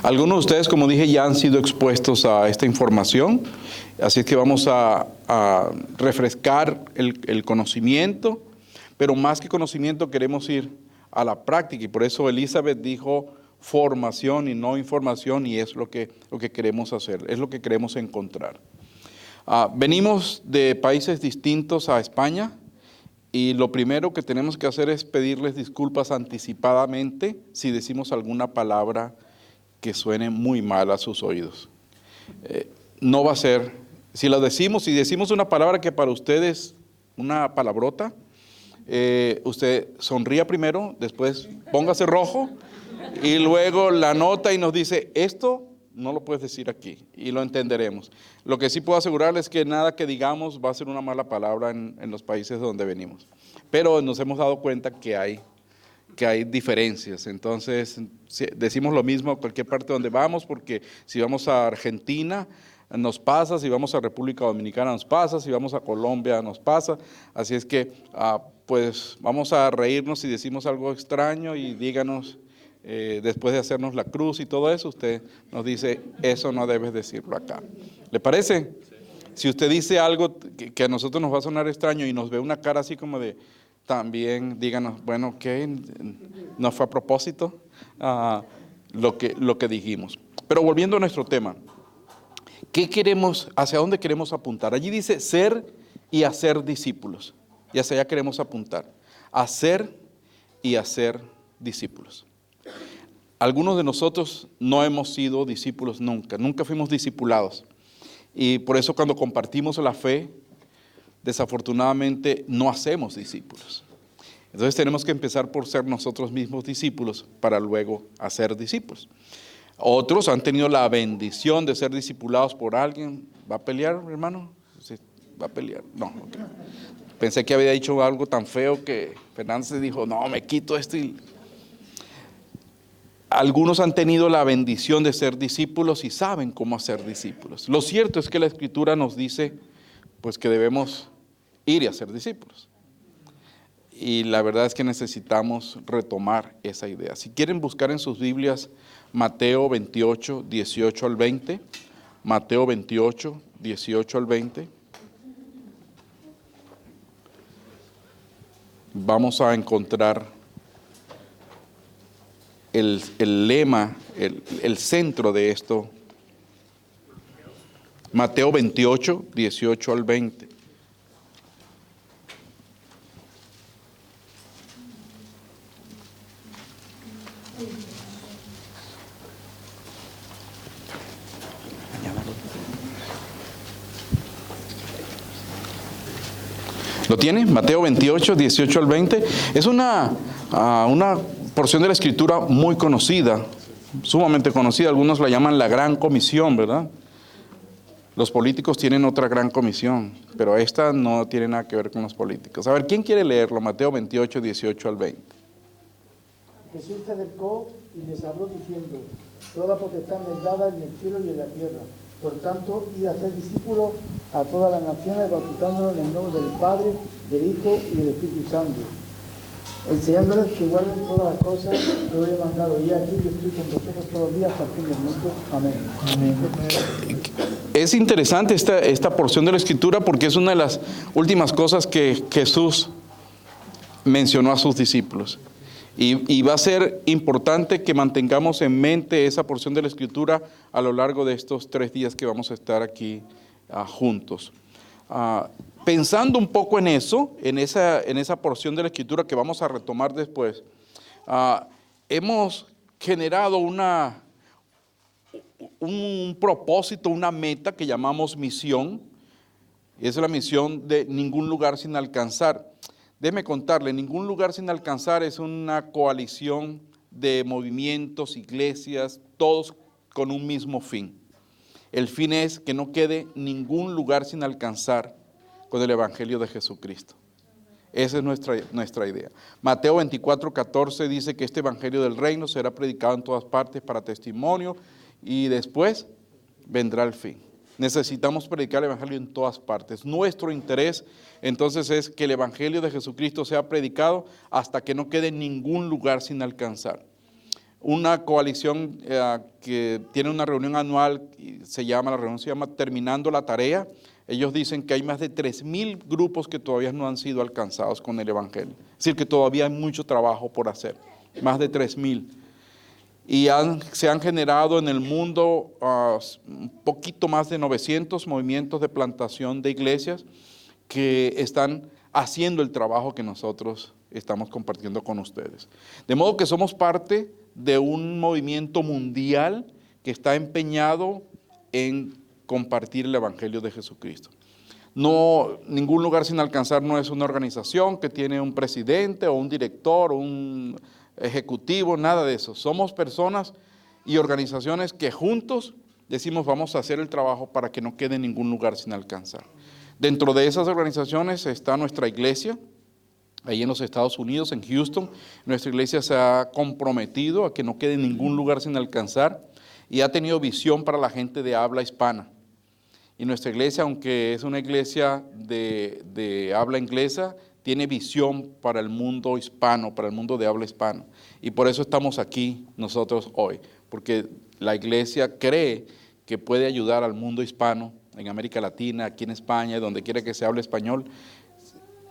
Algunos de ustedes, como dije, ya han sido expuestos a esta información, así es que vamos a refrescar el conocimiento, pero más que conocimiento queremos ir a la práctica, y por eso Elizabeth dijo formación y no información, y es lo que queremos hacer, es lo que queremos encontrar. Venimos de países distintos a España, y lo primero que tenemos que hacer es pedirles disculpas anticipadamente si decimos alguna palabra que suene muy mal a sus oídos. No va a ser, si decimos una palabra que para ustedes una palabrota, usted sonría primero, después póngase rojo y luego la nota y nos dice, esto no lo puedes decir aquí, y lo entenderemos. Lo que sí puedo asegurarles es que nada que digamos va a ser una mala palabra en los países donde venimos. Pero nos hemos dado cuenta que hay diferencias. Entonces, decimos lo mismo a cualquier parte donde vamos, porque si vamos a Argentina nos pasa, si vamos a República Dominicana nos pasa, si vamos a Colombia nos pasa. Así es que, pues, vamos a reírnos si decimos algo extraño y díganos, después de hacernos la cruz y todo eso, usted nos dice, eso no debes decirlo acá. ¿Le parece? Si usted dice algo que a nosotros nos va a sonar extraño y nos ve una cara así como de, también díganos, bueno, ¿qué? ¿No fue a propósito lo que dijimos? Pero volviendo a nuestro tema, ¿qué queremos, hacia dónde queremos apuntar? Allí dice ser y hacer discípulos, y hacia allá queremos apuntar, hacer y hacer discípulos. Algunos de nosotros no hemos sido discípulos nunca fuimos discipulados. Y por eso cuando compartimos la fe, desafortunadamente no hacemos discípulos. Entonces tenemos que empezar por ser nosotros mismos discípulos para luego hacer discípulos. Otros han tenido la bendición de ser discipulados por alguien. ¿Va a pelear, hermano? Sí, va a pelear. No, okay. Pensé que había dicho algo tan feo que Fernández dijo, no, me quito esto. Algunos han tenido la bendición de ser discípulos y saben cómo hacer discípulos. Lo cierto es que la Escritura nos dice pues que debemos ir y hacer discípulos. Y la verdad es que necesitamos retomar esa idea. Si quieren buscar en sus Biblias Mateo 28, 18 al 20, Mateo 28, 18 al 20, vamos a encontrar el lema, el centro de esto. Mateo 28, 18 al 20. ¿Lo tiene? Mateo 28, 18 al 20. Es una porción de la Escritura muy conocida, sumamente conocida. Algunos la llaman la Gran Comisión, ¿verdad? Los políticos tienen otra Gran Comisión, pero esta no tiene nada que ver con los políticos. A ver, ¿quién quiere leerlo? Mateo 28, 18 al 20. Jesús se acercó y les habló diciendo, toda potestad me es dada en el cielo y en la tierra. Por tanto, id a ser discípulos a todas las naciones, bautizándolos en el nombre del Padre, del Hijo y del Espíritu Santo, enseñándoles que guarden todas las cosas que os he mandado. Y aquí yo estoy con vosotros todos los días hasta el fin del mundo. Amén. Amén. Es interesante esta porción de la Escritura porque es una de las últimas cosas que Jesús mencionó a sus discípulos. Y va a ser importante que mantengamos en mente esa porción de la Escritura a lo largo de estos 3 días que vamos a estar aquí juntos. Pensando un poco en eso, en esa porción de la Escritura que vamos a retomar después, hemos generado un propósito, una meta que llamamos misión. Y esa es la misión de ningún lugar sin alcanzar. Déjeme contarle, ningún lugar sin alcanzar es una coalición de movimientos, iglesias, todos con un mismo fin. El fin es que no quede ningún lugar sin alcanzar con el Evangelio de Jesucristo. Esa es nuestra idea. Mateo 24, 14 dice que este Evangelio del Reino será predicado en todas partes para testimonio y después vendrá el fin. Necesitamos predicar el Evangelio en todas partes. Nuestro interés entonces es que el Evangelio de Jesucristo sea predicado hasta que no quede ningún lugar sin alcanzar. una coalición que tiene una reunión anual, la reunión se llama Terminando la Tarea. Ellos dicen que hay más de 3,000 grupos que todavía no han sido alcanzados con el Evangelio. Es decir, que todavía hay mucho trabajo por hacer, más de 3,000. Y se han generado en el mundo un poquito más de 900 movimientos de plantación de iglesias que están haciendo el trabajo que nosotros estamos compartiendo con ustedes. De modo que somos parte de un movimiento mundial que está empeñado en compartir el Evangelio de Jesucristo. No, Ningún Lugar Sin Alcanzar no es una organización que tiene un presidente o un director o un ejecutivo, nada de eso. Somos personas y organizaciones que juntos decimos vamos a hacer el trabajo para que no quede ningún lugar sin alcanzar. Dentro de esas organizaciones está nuestra iglesia, ahí en los Estados Unidos, en Houston. Nuestra iglesia se ha comprometido a que no quede ningún lugar sin alcanzar y ha tenido visión para la gente de habla hispana. Y nuestra iglesia, aunque es una iglesia de habla inglesa, tiene visión para el mundo hispano, para el mundo de habla hispana. Y por eso estamos aquí nosotros hoy, porque la iglesia cree que puede ayudar al mundo hispano, en América Latina, aquí en España, donde quiera que se hable español,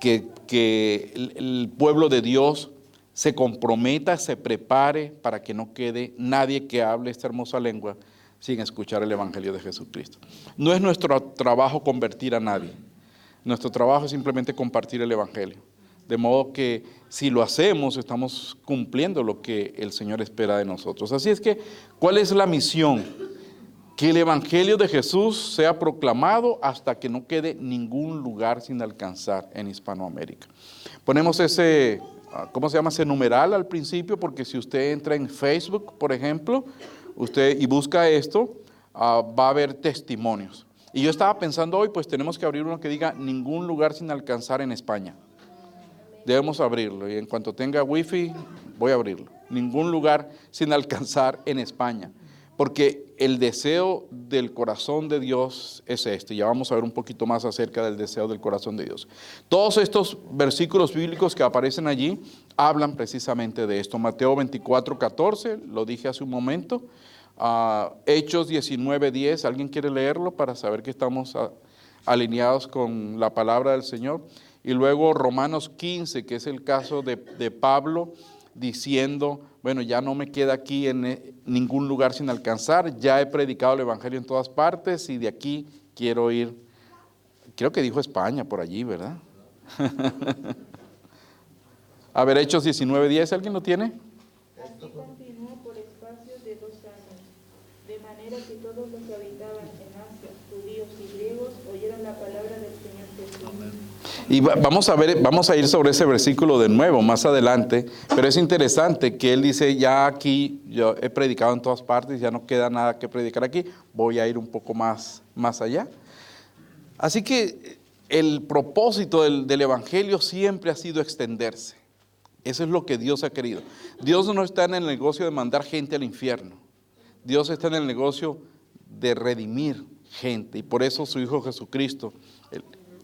que el pueblo de Dios se comprometa, se prepare para que no quede nadie que hable esta hermosa lengua sin escuchar el Evangelio de Jesucristo. No es nuestro trabajo convertir a nadie. Nuestro trabajo es simplemente compartir el Evangelio. De modo que si lo hacemos, estamos cumpliendo lo que el Señor espera de nosotros. Así es que, ¿cuál es la misión? Que el Evangelio de Jesús sea proclamado hasta que no quede ningún lugar sin alcanzar en Hispanoamérica. Ponemos ese, ¿cómo se llama? Ese numeral al principio, porque si usted entra en Facebook, por ejemplo, y busca esto, va a haber testimonios. Y yo estaba pensando hoy, pues tenemos que abrir uno que diga ningún lugar sin alcanzar en España. Debemos abrirlo y en cuanto tenga wifi voy a abrirlo. Ningún lugar sin alcanzar en España. Porque el deseo del corazón de Dios es este. Ya vamos a ver un poquito más acerca del deseo del corazón de Dios. Todos estos versículos bíblicos que aparecen allí hablan precisamente de esto. Mateo 24:14, lo dije hace un momento. Hechos 19:10, ¿alguien quiere leerlo para saber que estamos alineados con la palabra del Señor? Y luego Romanos 15, que es el caso de Pablo diciendo, bueno, ya no me queda aquí en ningún lugar sin alcanzar, ya he predicado el Evangelio en todas partes y de aquí quiero ir, creo que dijo España por allí, ¿verdad? A ver, Hechos 19:10, ¿alguien lo tiene? Así continuó por espacio de 2 años, de manera que todos los que habitaban en Asia, judíos y griegos, oyeron la palabra del Señor Jesús. Amén. Y vamos a ir sobre ese versículo de nuevo más adelante, pero es interesante que él dice, ya aquí yo he predicado en todas partes, ya no queda nada que predicar aquí, voy a ir un poco más allá. Así que el propósito del Evangelio siempre ha sido extenderse. Eso es lo que Dios ha querido. Dios no está en el negocio de mandar gente al infierno. Dios está en el negocio de redimir gente y por eso su Hijo Jesucristo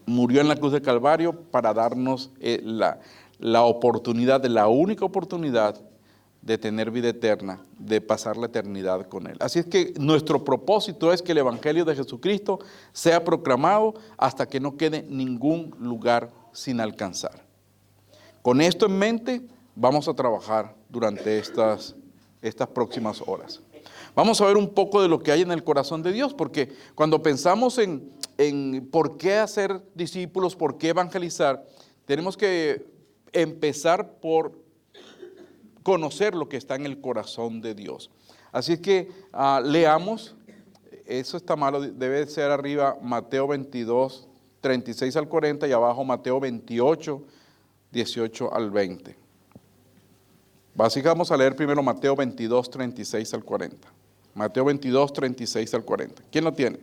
murió en la cruz del Calvario para darnos la oportunidad, la única oportunidad de tener vida eterna, de pasar la eternidad con Él. Así es que nuestro propósito es que el Evangelio de Jesucristo sea proclamado hasta que no quede ningún lugar sin alcanzar. Con esto en mente, vamos a trabajar durante estas próximas horas. Vamos a ver un poco de lo que hay en el corazón de Dios, porque cuando pensamos en por qué hacer discípulos, por qué evangelizar, tenemos que empezar por conocer lo que está en el corazón de Dios. Así que leamos, eso está malo, debe ser arriba Mateo 22, 36 al 40 y abajo Mateo 28, 18 al 20. Así que vamos a leer primero Mateo 22, 36 al 40. Mateo 22, 36 al 40. ¿Quién lo tiene?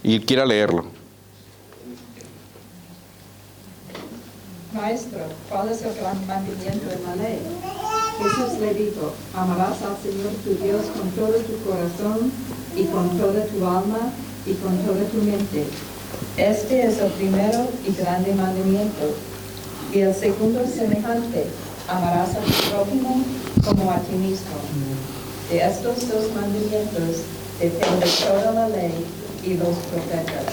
Y quiera leerlo. Maestro, ¿cuál es el gran mandamiento en la ley? Jesús le dijo, amarás al Señor tu Dios con todo tu corazón y con toda tu alma y con toda tu mente. Este es el primero y grande mandamiento. Y el segundo es semejante: amarás a tu prójimo como a ti mismo. De estos dos mandamientos depende toda la ley y los profetas.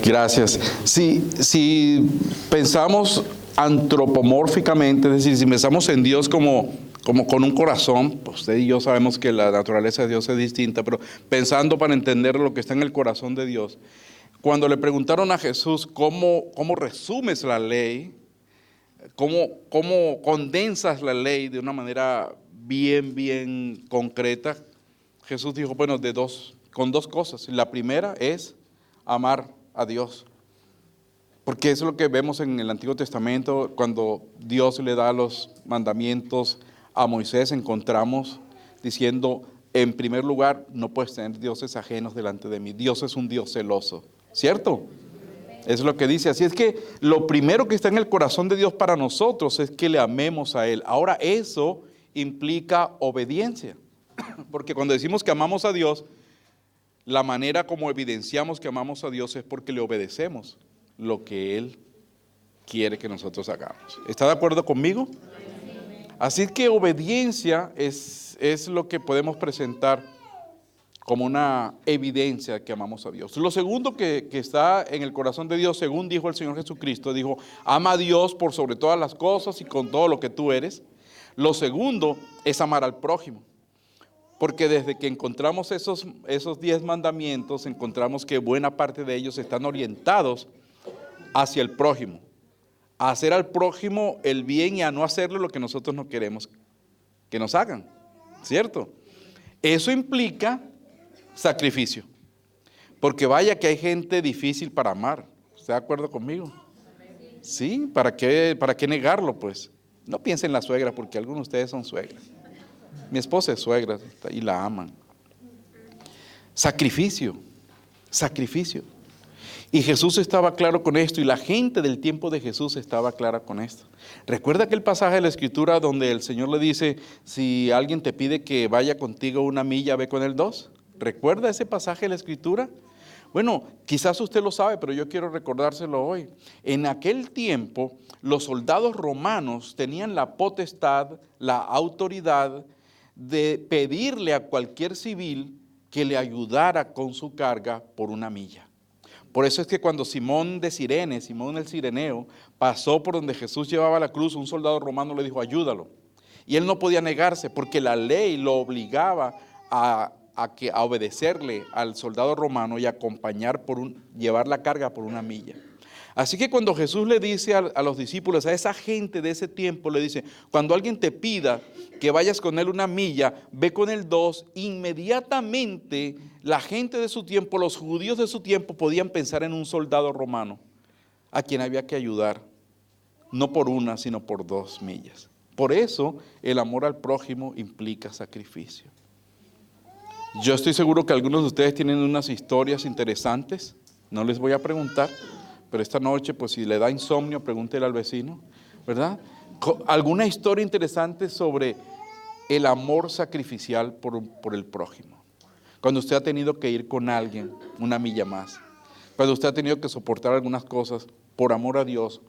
Gracias. Si pensamos antropomórficamente, es decir, si pensamos en Dios como con un corazón, pues usted y yo sabemos que la naturaleza de Dios es distinta, pero pensando para entender lo que está en el corazón de Dios, cuando le preguntaron a Jesús cómo resumes la ley, cómo condensas la ley de una manera bien concreta, Jesús dijo, bueno, con dos cosas. La primera es amar a Dios. Porque eso es lo que vemos en el Antiguo Testamento, cuando Dios le da los mandamientos a Moisés, encontramos diciendo, en primer lugar, no puedes tener dioses ajenos delante de mí. Dios es un Dios celoso, ¿cierto? Es lo que dice. Así es que lo primero que está en el corazón de Dios para nosotros es que le amemos a Él. Ahora eso implica obediencia, porque cuando decimos que amamos a Dios, la manera como evidenciamos que amamos a Dios es porque le obedecemos lo que Él quiere que nosotros hagamos. ¿Está de acuerdo conmigo? Así que obediencia es lo que podemos presentar como una evidencia que amamos a Dios. Lo segundo que está en el corazón de Dios, según dijo el Señor Jesucristo, dijo, ama a Dios por sobre todas las cosas y con todo lo que tú eres. Lo segundo es amar al prójimo. Porque desde que encontramos esos 10 mandamientos, encontramos que buena parte de ellos están orientados hacia el prójimo. A hacer al prójimo el bien y a no hacerle lo que nosotros no queremos que nos hagan. ¿Cierto? Eso implica sacrificio. Porque vaya que hay gente difícil para amar. ¿Está de acuerdo conmigo? Sí, ¿para qué negarlo pues? No piensen en la suegra, porque algunos de ustedes son suegras. Mi esposa es suegra y la aman. Sacrificio. Y Jesús estaba claro con esto, y la gente del tiempo de Jesús estaba clara con esto. ¿Recuerda aquel pasaje de la Escritura donde el Señor le dice, si alguien te pide que vaya contigo 1 milla, ve con él 2? ¿Recuerda ese pasaje de la Escritura? Bueno, quizás usted lo sabe, pero yo quiero recordárselo hoy. En aquel tiempo, los soldados romanos tenían la potestad, la autoridad de pedirle a cualquier civil que le ayudara con su carga por 1 milla. Por eso es que cuando Simón de Cirene, Simón el Cireneo, pasó por donde Jesús llevaba la cruz, un soldado romano le dijo, ayúdalo. Y él no podía negarse porque la ley lo obligaba a obedecerle al soldado romano y acompañar llevar la carga por 1 milla. Así que cuando Jesús le dice a los discípulos, a esa gente de ese tiempo, le dice, cuando alguien te pida que vayas con él 1 milla, ve con él 2, inmediatamente la gente de su tiempo, los judíos de su tiempo, podían pensar en un soldado romano a quien había que ayudar, no por 1, sino por 2 millas. Por eso el amor al prójimo implica sacrificio. Yo estoy seguro que algunos de ustedes tienen unas historias interesantes, no les voy a preguntar, pero esta noche, pues si le da insomnio, pregúntele al vecino, ¿verdad? Alguna historia interesante sobre el amor sacrificial por el prójimo. Cuando usted ha tenido que ir con alguien 1 milla más. Cuando usted ha tenido que soportar algunas cosas por amor a Dios,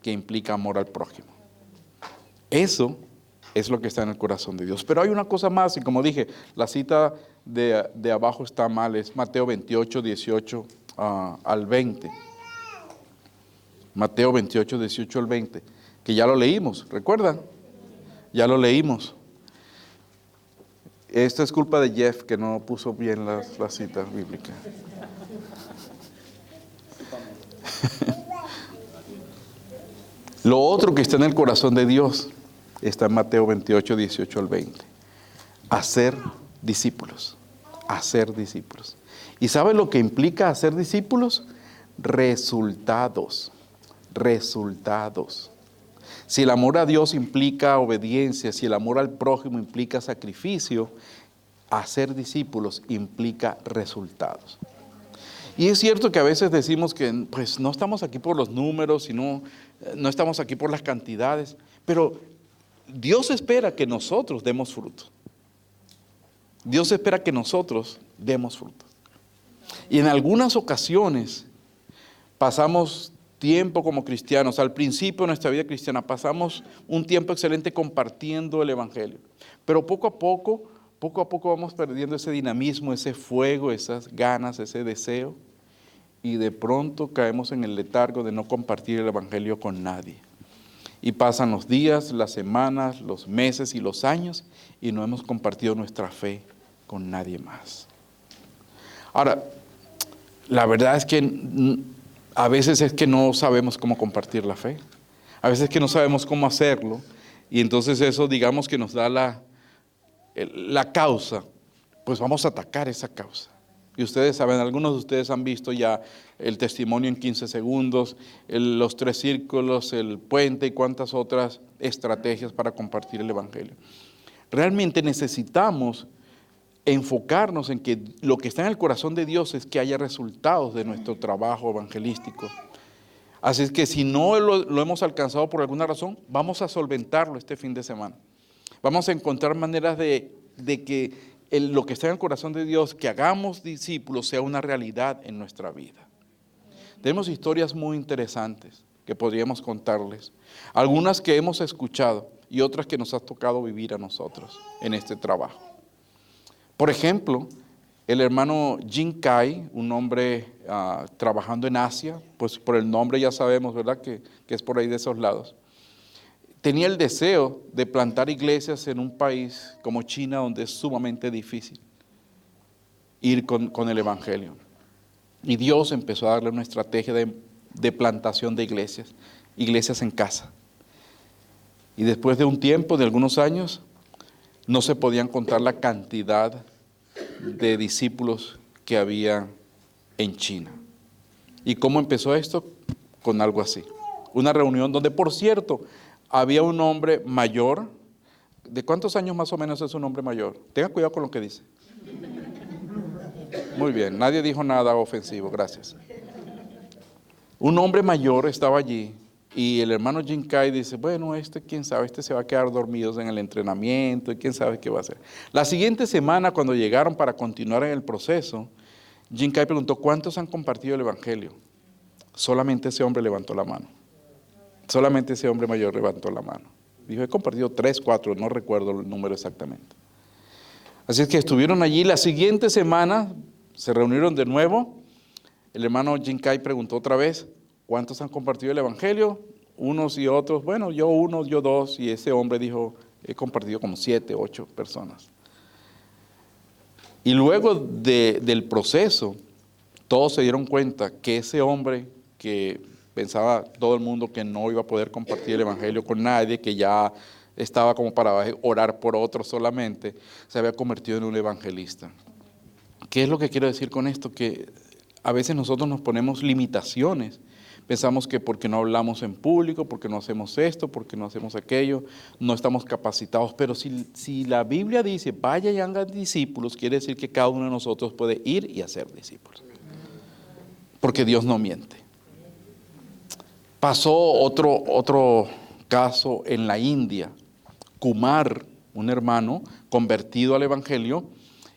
que implica amor al prójimo. Eso es lo que está en el corazón de Dios. Pero hay una cosa más, y como dije, la cita de abajo está mal, es Mateo 28, 18 al 20. Mateo 28, 18 al 20, que ya lo leímos, ¿recuerdan? Ya lo leímos. Esto es culpa de Jeff, que no puso bien la cita bíblica. Lo otro que está en el corazón de Dios está en Mateo 28, 18 al 20. Hacer discípulos. Hacer discípulos. ¿Y sabe lo que implica hacer discípulos? Resultados. Si el amor a Dios implica obediencia, si el amor al prójimo implica sacrificio, hacer discípulos implica resultados. Y es cierto que a veces decimos que pues no estamos aquí por los números, no estamos aquí por las cantidades, pero Dios espera que nosotros demos fruto. Dios espera que nosotros demos fruto. Y en algunas ocasiones pasamos tiempo como cristianos. Al principio de nuestra vida cristiana pasamos un tiempo excelente compartiendo el Evangelio. Pero poco a poco vamos perdiendo ese dinamismo, ese fuego, esas ganas, ese deseo. Y de pronto caemos en el letargo de no compartir el Evangelio con nadie. Y pasan los días, las semanas, los meses y los años y no hemos compartido nuestra fe con nadie más. Ahora, la verdad es que a veces es que no sabemos cómo compartir la fe. A veces es que no sabemos cómo hacerlo. Y entonces eso, digamos que nos da la causa. Pues vamos a atacar esa causa. Y ustedes saben, algunos de ustedes han visto ya el testimonio en 15 segundos, los 3 círculos, el puente y cuántas otras estrategias para compartir el Evangelio. Realmente necesitamos enfocarnos en que lo que está en el corazón de Dios es que haya resultados de nuestro trabajo evangelístico. Así es que si no lo hemos alcanzado por alguna razón, vamos a solventarlo este fin de semana. Vamos a encontrar maneras de que lo que está en el corazón de Dios, que hagamos discípulos, sea una realidad en nuestra vida. Tenemos historias muy interesantes que podríamos contarles. Algunas que hemos escuchado y otras que nos ha tocado vivir a nosotros en este trabajo. Por ejemplo, el hermano Jin Kai, un hombre trabajando en Asia, pues por el nombre ya sabemos, ¿verdad?, que es por ahí de esos lados. Tenía el deseo de plantar iglesias en un país como China, donde es sumamente difícil ir con el Evangelio. Y Dios empezó a darle una estrategia de plantación de iglesias en casa. Y después de un tiempo, de algunos años, no se podían contar la cantidad de discípulos que había en China. ¿Y cómo empezó esto? Con algo así. Una reunión donde, por cierto, había un hombre mayor. ¿De cuántos años más o menos es un hombre mayor? Tenga cuidado con lo que dice. Muy bien, nadie dijo nada ofensivo, gracias. Un hombre mayor estaba allí y el hermano Jin Kai dice, bueno, quién sabe, se va a quedar dormido en el entrenamiento y quién sabe qué va a hacer. La siguiente semana, cuando llegaron para continuar en el proceso, Jin Kai preguntó, ¿cuántos han compartido el Evangelio? Solamente ese hombre levantó la mano. Solamente ese hombre mayor levantó la mano. Dijo, he compartido 3, 4, no recuerdo el número exactamente. Así es que estuvieron allí. La siguiente semana se reunieron de nuevo. El hermano Jin Kai preguntó otra vez, ¿cuántos han compartido el Evangelio? Unos y otros, bueno, yo 1, yo 2, y ese hombre dijo, he compartido como 7, 8 personas. Y luego del proceso, todos se dieron cuenta que ese hombre que pensaba todo el mundo que no iba a poder compartir el Evangelio con nadie, que ya estaba como para orar por otros solamente, se había convertido en un evangelista. ¿Qué es lo que quiero decir con esto? Que a veces nosotros nos ponemos limitaciones. Pensamos que porque no hablamos en público, porque no hacemos esto, porque no hacemos aquello, no estamos capacitados. Pero si la Biblia dice, vaya y hagan discípulos, quiere decir que cada uno de nosotros puede ir y hacer discípulos. Porque Dios no miente. Pasó otro caso en la India. Kumar, un hermano convertido al Evangelio,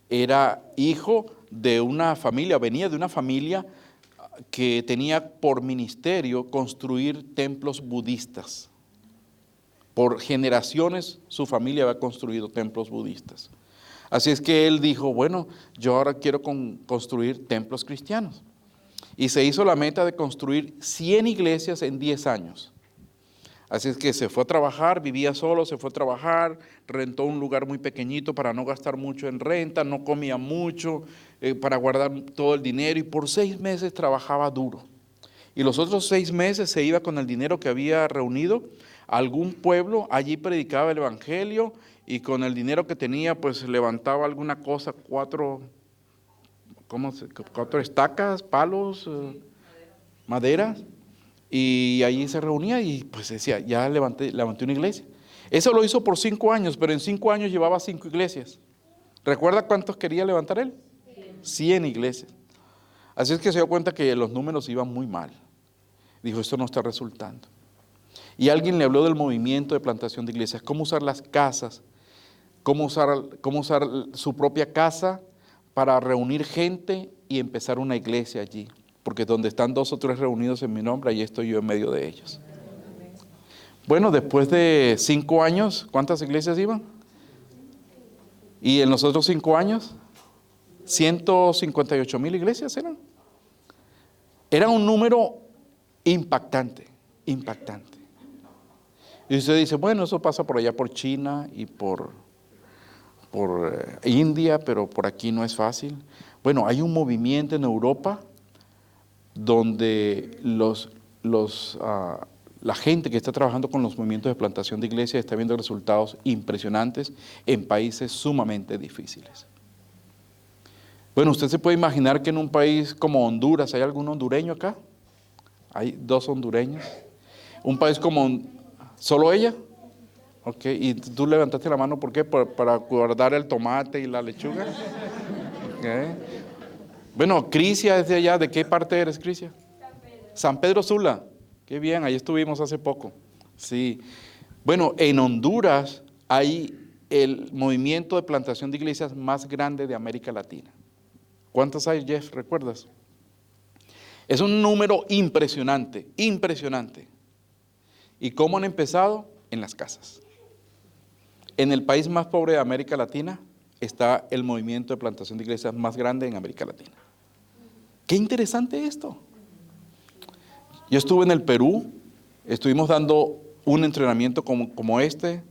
era hijo de una familia, venía de una familia que tenía por ministerio construir templos budistas. Por generaciones su familia había construido templos budistas. Así es que él dijo, bueno, yo ahora quiero construir templos cristianos. Y se hizo la meta de construir 100 iglesias en 10 años. Así es que se fue a trabajar, vivía solo, se fue a trabajar, rentó un lugar muy pequeñito para no gastar mucho en renta, no comía mucho, para guardar todo el dinero, y por 6 meses trabajaba duro. Y los otros 6 meses se iba con el dinero que había reunido a algún pueblo, allí predicaba el Evangelio, y con el dinero que tenía pues levantaba alguna cosa, 4 estacas, palos, maderas, y allí se reunía y pues decía, ya levanté una iglesia. Eso lo hizo por 5 años, pero en 5 años llevaba 5 iglesias. ¿Recuerda cuántos quería levantar él? 100 iglesias. Así es que se dio cuenta que los números iban muy mal. Dijo, esto no está resultando. Y alguien le habló del movimiento de plantación de iglesias, cómo usar las casas, cómo usar su propia casa para reunir gente y empezar una iglesia allí. Porque donde están 2 o 3 reunidos en mi nombre, ahí estoy yo en medio de ellos. Bueno, después de 5 años, ¿cuántas iglesias iban? Y en los otros 5 años, 158,000 iglesias eran. Era un número impactante, impactante. Y usted dice, bueno, eso pasa por allá por China y por India, pero por aquí no es fácil. Bueno, hay un movimiento en Europa donde la gente que está trabajando con los movimientos de plantación de iglesias está viendo resultados impresionantes en países sumamente difíciles. Bueno, usted se puede imaginar que en un país como Honduras, ¿hay algún hondureño acá? Hay 2 hondureños. Un país como, ¿solo ella? Ok, y tú levantaste la mano, ¿por qué? Para guardar el tomate y la lechuga. Okay. Bueno, Crisia es de allá. ¿De qué parte eres, Crisia? San Pedro Sula. Qué bien, ahí estuvimos hace poco. Sí. Bueno, en Honduras hay el movimiento de plantación de iglesias más grande de América Latina. ¿Cuántos hay, Jeff? ¿Recuerdas? Es un número impresionante, impresionante. ¿Y cómo han empezado? En las casas. En el país más pobre de América Latina está el movimiento de plantación de iglesias más grande en América Latina. Qué interesante esto. Yo estuve en el Perú, estuvimos dando un entrenamiento como este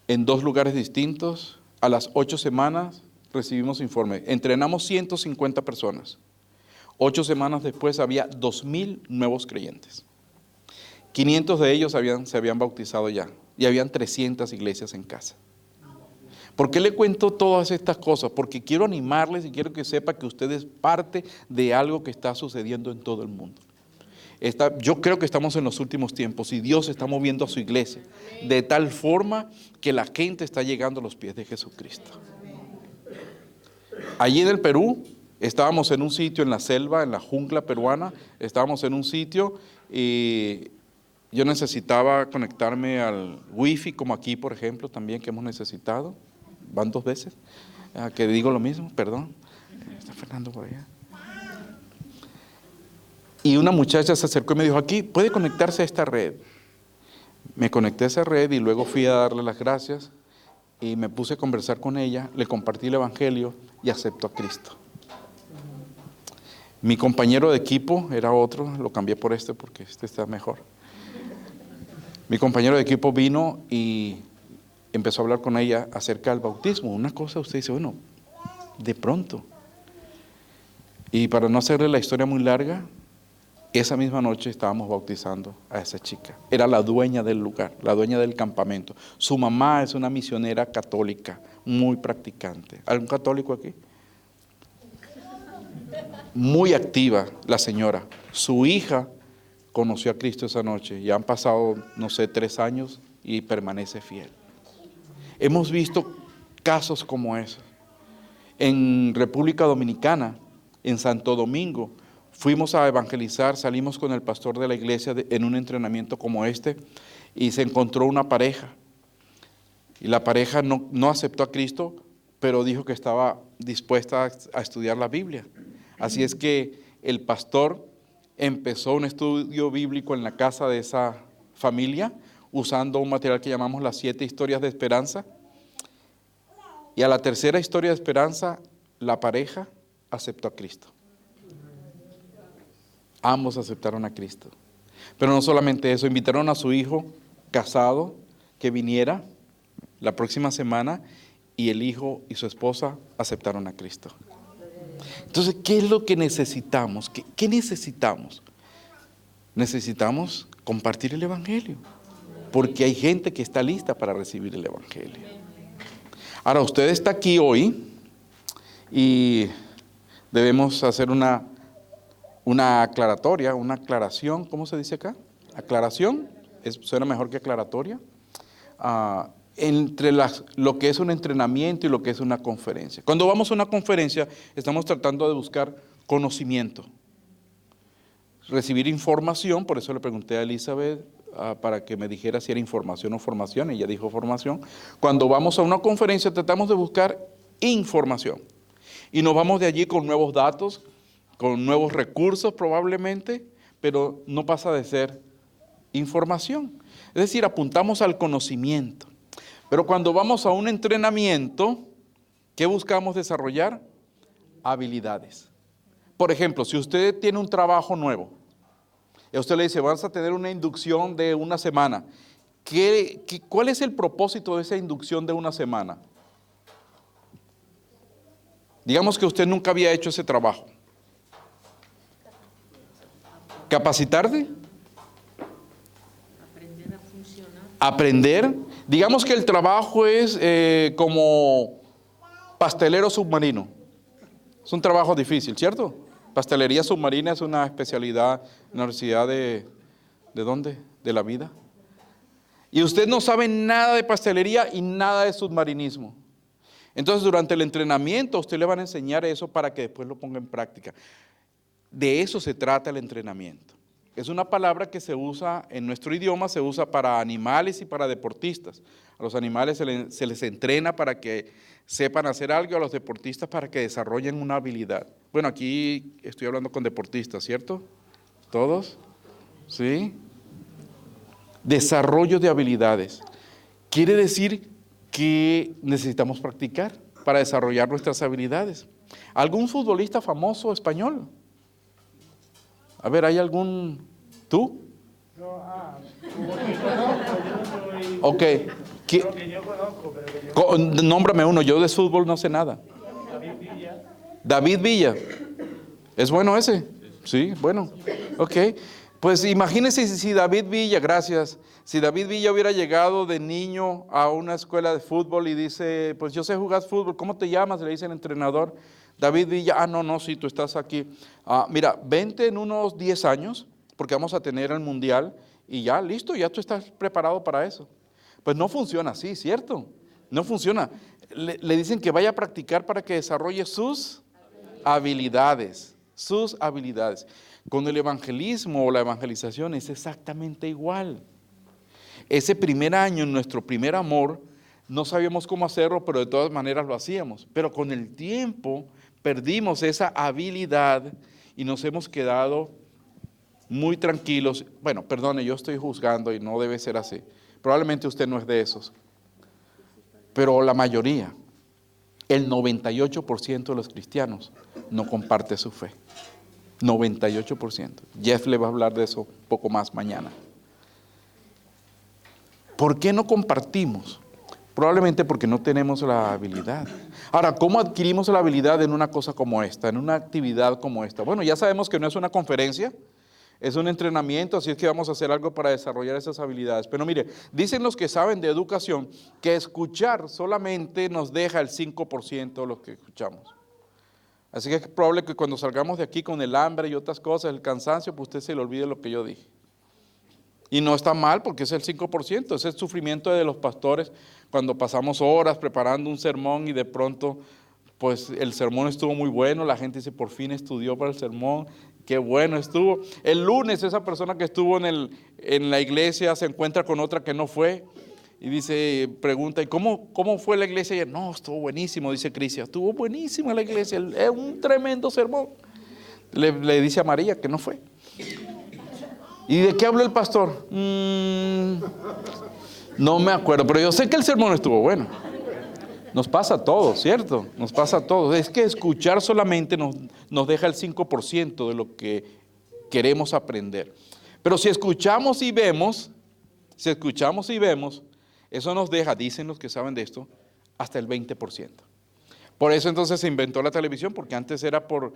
en 2 lugares distintos. A las 8 semanas recibimos informe. Entrenamos 150 personas. 8 semanas después había 2,000 nuevos creyentes. 500 de ellos se habían bautizado ya y habían 300 iglesias en casa. ¿Por qué le cuento todas estas cosas? Porque quiero animarles y quiero que sepa que usted es parte de algo que está sucediendo en todo el mundo. Yo creo que estamos en los últimos tiempos y Dios está moviendo a su iglesia de tal forma que la gente está llegando a los pies de Jesucristo. Allí en el Perú estábamos en un sitio en la selva, en la jungla peruana, estábamos en un sitio y yo necesitaba conectarme al wifi, como aquí por ejemplo también que hemos necesitado, van 2 veces, que digo lo mismo, perdón, está Fernando por allá. Y una muchacha se acercó y me dijo, aquí puede conectarse a esta red. Me conecté a esa red y luego fui a darle las gracias y me puse a conversar con ella, le compartí el evangelio y aceptó a Cristo. Mi compañero de equipo era otro, lo cambié por este porque este está mejor. Mi compañero de equipo vino y empezó a hablar con ella acerca del bautismo. Una cosa usted dice, bueno, de pronto. Y para no hacerle la historia muy larga, esa misma noche estábamos bautizando a esa chica. Era la dueña del lugar, la dueña del campamento. Su mamá es una misionera católica, muy practicante. ¿Algún católico aquí? Muy activa la señora. Su hija conoció a Cristo esa noche. Ya han pasado, no sé, 3 años y permanece fiel. Hemos visto casos como esos. En República Dominicana, en Santo Domingo, fuimos a evangelizar, salimos con el pastor de la iglesia en un entrenamiento como este y se encontró una pareja. Y la pareja no aceptó a Cristo, pero dijo que estaba dispuesta a estudiar la Biblia. Así es que el pastor empezó un estudio bíblico en la casa de esa familia, usando un material que llamamos las 7 historias de esperanza. Y a la tercera historia de esperanza, la pareja aceptó a Cristo. Ambos aceptaron a Cristo. Pero no solamente eso, invitaron a su hijo casado que viniera la próxima semana y el hijo y su esposa aceptaron a Cristo. Entonces, ¿qué es lo que necesitamos? ¿Qué necesitamos? Necesitamos compartir el evangelio, porque hay gente que está lista para recibir el evangelio. Ahora, usted está aquí hoy y debemos hacer una aclaratoria, una aclaración, ¿cómo se dice acá? Aclaración, suena mejor que aclaratoria, entre lo que es un entrenamiento y lo que es una conferencia. Cuando vamos a una conferencia, estamos tratando de buscar conocimiento, recibir información. Por eso le pregunté a Elizabeth para que me dijera si era información o formación. Ella dijo formación. Cuando vamos a una conferencia, tratamos de buscar información. Y nos vamos de allí con nuevos datos, con nuevos recursos probablemente, pero no pasa de ser información. Es decir, apuntamos al conocimiento. Pero cuando vamos a un entrenamiento, ¿qué buscamos desarrollar? Habilidades. Por ejemplo, si usted tiene un trabajo nuevo, y a usted le dice, vas a tener una inducción de una semana, ¿cuál es el propósito de esa inducción de una semana? Digamos que usted nunca había hecho ese trabajo. ¿Capacitarse? Aprender a funcionar. Aprender. Digamos que el trabajo es como pastelero submarino. Es un trabajo difícil, ¿cierto? Pastelería submarina es una especialidad en la Universidad ¿de dónde? De la vida. Y usted no sabe nada de pastelería y nada de submarinismo. Entonces, durante el entrenamiento, a usted le van a enseñar eso para que después lo ponga en práctica. De eso se trata el entrenamiento. Es una palabra que se usa en nuestro idioma, se usa para animales y para deportistas. A los animales se les entrena para que sepan hacer algo, a los deportistas para que desarrollen una habilidad. Bueno, aquí estoy hablando con deportistas, ¿cierto? ¿Todos? ¿Sí? Desarrollo de habilidades. Quiere decir que necesitamos practicar para desarrollar nuestras habilidades. ¿Algún futbolista famoso español? A ver, ¿hay algún? ¿Tú? No, como que conozco, yo no soy... Ok. Lo que yo conozco, pero que yo... Nómbrame uno, yo de fútbol no sé nada. David Villa. David Villa. ¿Es bueno ese? Sí, bueno. Ok. Pues imagínense si David Villa, gracias, si David Villa hubiera llegado de niño a una escuela de fútbol y dice, pues yo sé jugar fútbol, ¿cómo te llamas? Le dice el entrenador. David Villa, no, sí, tú estás aquí. Mira, vente en unos 10 años, porque vamos a tener el mundial, y ya, listo, ya tú estás preparado para eso. Pues no funciona así, ¿cierto? No funciona. Le dicen que vaya a practicar para que desarrolle sus habilidades, sus habilidades. Con el evangelismo o la evangelización es exactamente igual. Ese primer año, en nuestro primer amor, no sabíamos cómo hacerlo, pero de todas maneras lo hacíamos. Pero con el tiempo perdimos esa habilidad y nos hemos quedado muy tranquilos. Bueno, perdone, yo estoy juzgando y no debe ser así. Probablemente usted no es de esos. Pero la mayoría, el 98% de los cristianos no comparte su fe. 98%. Jeff le va a hablar de eso un poco más mañana. ¿Por qué no compartimos? Probablemente porque no tenemos la habilidad. Ahora, ¿cómo adquirimos la habilidad en una cosa como esta, en una actividad como esta? Bueno, ya sabemos que no es una conferencia, es un entrenamiento, así es que vamos a hacer algo para desarrollar esas habilidades. Pero mire, dicen los que saben de educación que escuchar solamente nos deja el 5% de lo que escuchamos. Así que es probable que cuando salgamos de aquí con el hambre y otras cosas, el cansancio, pues usted se le olvide lo que yo dije. Y no está mal porque es el 5%, es el sufrimiento de los pastores cuando pasamos horas preparando un sermón y de pronto, pues el sermón estuvo muy bueno, la gente dice, por fin estudió para el sermón, qué bueno estuvo. El lunes esa persona que estuvo en la iglesia se encuentra con otra que no fue. Y dice, pregunta, ¿y cómo fue la iglesia ayer? No, estuvo buenísimo, dice Cristian, estuvo buenísima la iglesia, es un tremendo sermón. Le dice a María que no fue. ¿Y de qué habló el pastor? No me acuerdo, pero yo sé que el sermón estuvo bueno. Nos pasa a todos, ¿cierto? Nos pasa a todos. Es que escuchar solamente nos deja el 5% de lo que queremos aprender. Pero si escuchamos y vemos, eso nos deja, dicen los que saben de esto, hasta el 20%. Por eso entonces se inventó la televisión, porque antes era por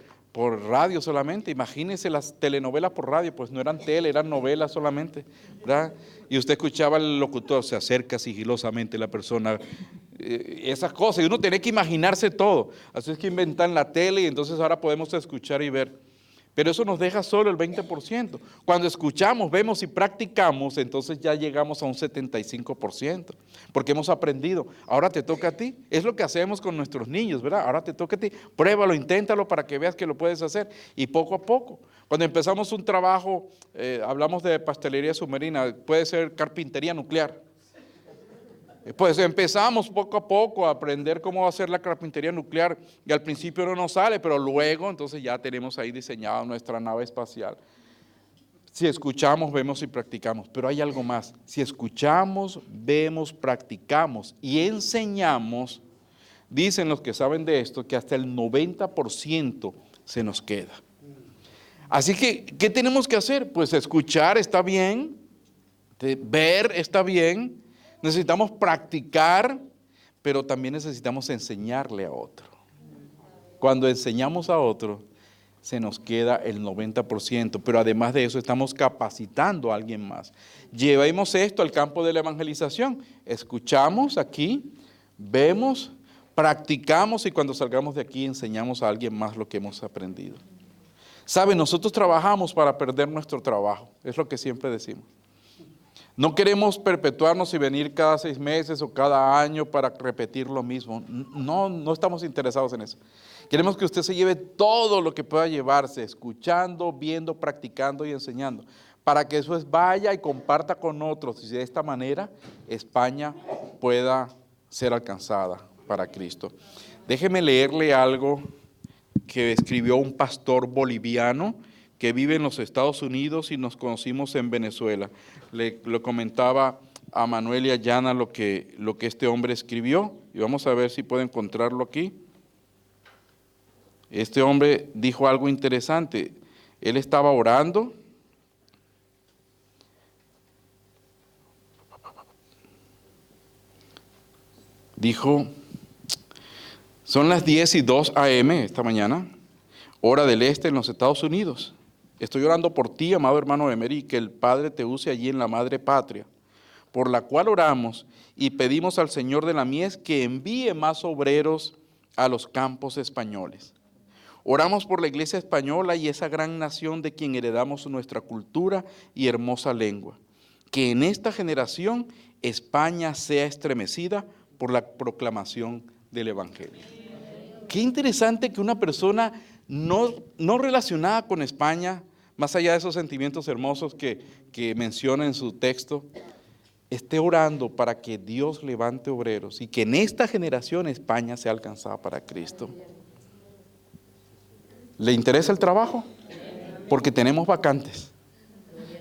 radio solamente. Imagínense las telenovelas por radio, pues no eran tele, eran novelas solamente, ¿verdad? Y usted escuchaba al locutor, se acerca sigilosamente la persona, esas cosas, y uno tiene que imaginarse todo. Así es que inventan la tele y entonces ahora podemos escuchar y ver. Pero eso nos deja solo el 20%. Cuando escuchamos, vemos y practicamos, entonces ya llegamos a un 75%. Porque hemos aprendido. Ahora te toca a ti. Es lo que hacemos con nuestros niños, ¿verdad? Ahora te toca a ti. Pruébalo, inténtalo para que veas que lo puedes hacer. Y poco a poco. Cuando empezamos un trabajo, hablamos de pastelería submarina, puede ser carpintería nuclear. Pues empezamos poco a poco a aprender cómo hacer la carpintería nuclear y al principio no nos sale, pero luego entonces ya tenemos ahí diseñada nuestra nave espacial. Si escuchamos, vemos y practicamos, pero hay algo más. Si escuchamos, vemos, practicamos y enseñamos, dicen los que saben de esto que hasta el 90% se nos queda. Así que, ¿qué tenemos que hacer? Pues escuchar está bien, ver está bien, necesitamos practicar, pero también necesitamos enseñarle a otro. Cuando enseñamos a otro, se nos queda el 90%, pero además de eso estamos capacitando a alguien más. Llevemos esto al campo de la evangelización. Escuchamos aquí, vemos, practicamos y cuando salgamos de aquí enseñamos a alguien más lo que hemos aprendido. ¿Saben? Nosotros trabajamos para perder nuestro trabajo, es lo que siempre decimos. No queremos perpetuarnos y venir cada 6 meses o cada año para repetir lo mismo. No estamos interesados en eso. Queremos que usted se lleve todo lo que pueda llevarse, escuchando, viendo, practicando y enseñando, para que después vaya y comparta con otros y de esta manera España pueda ser alcanzada para Cristo. Déjeme leerle algo que escribió un pastor boliviano que vive en los Estados Unidos y nos conocimos en Venezuela. Lo comentaba a Manuel y a Yana lo que este hombre escribió, y vamos a ver si puedo encontrarlo aquí. Este hombre dijo algo interesante. Él estaba orando. Dijo, son las 10:02 a.m. esta mañana, hora del este en los Estados Unidos. Estoy orando por ti, amado hermano Emery, que el Padre te use allí en la madre patria, por la cual oramos y pedimos al Señor de la mies que envíe más obreros a los campos españoles. Oramos por la iglesia española y esa gran nación de quien heredamos nuestra cultura y hermosa lengua. Que en esta generación España sea estremecida por la proclamación del Evangelio. Qué interesante que una persona no relacionada con España, más allá de esos sentimientos hermosos que menciona en su texto, esté orando para que Dios levante obreros y que en esta generación España sea alcanzada para Cristo. ¿Le interesa el trabajo? Porque tenemos vacantes.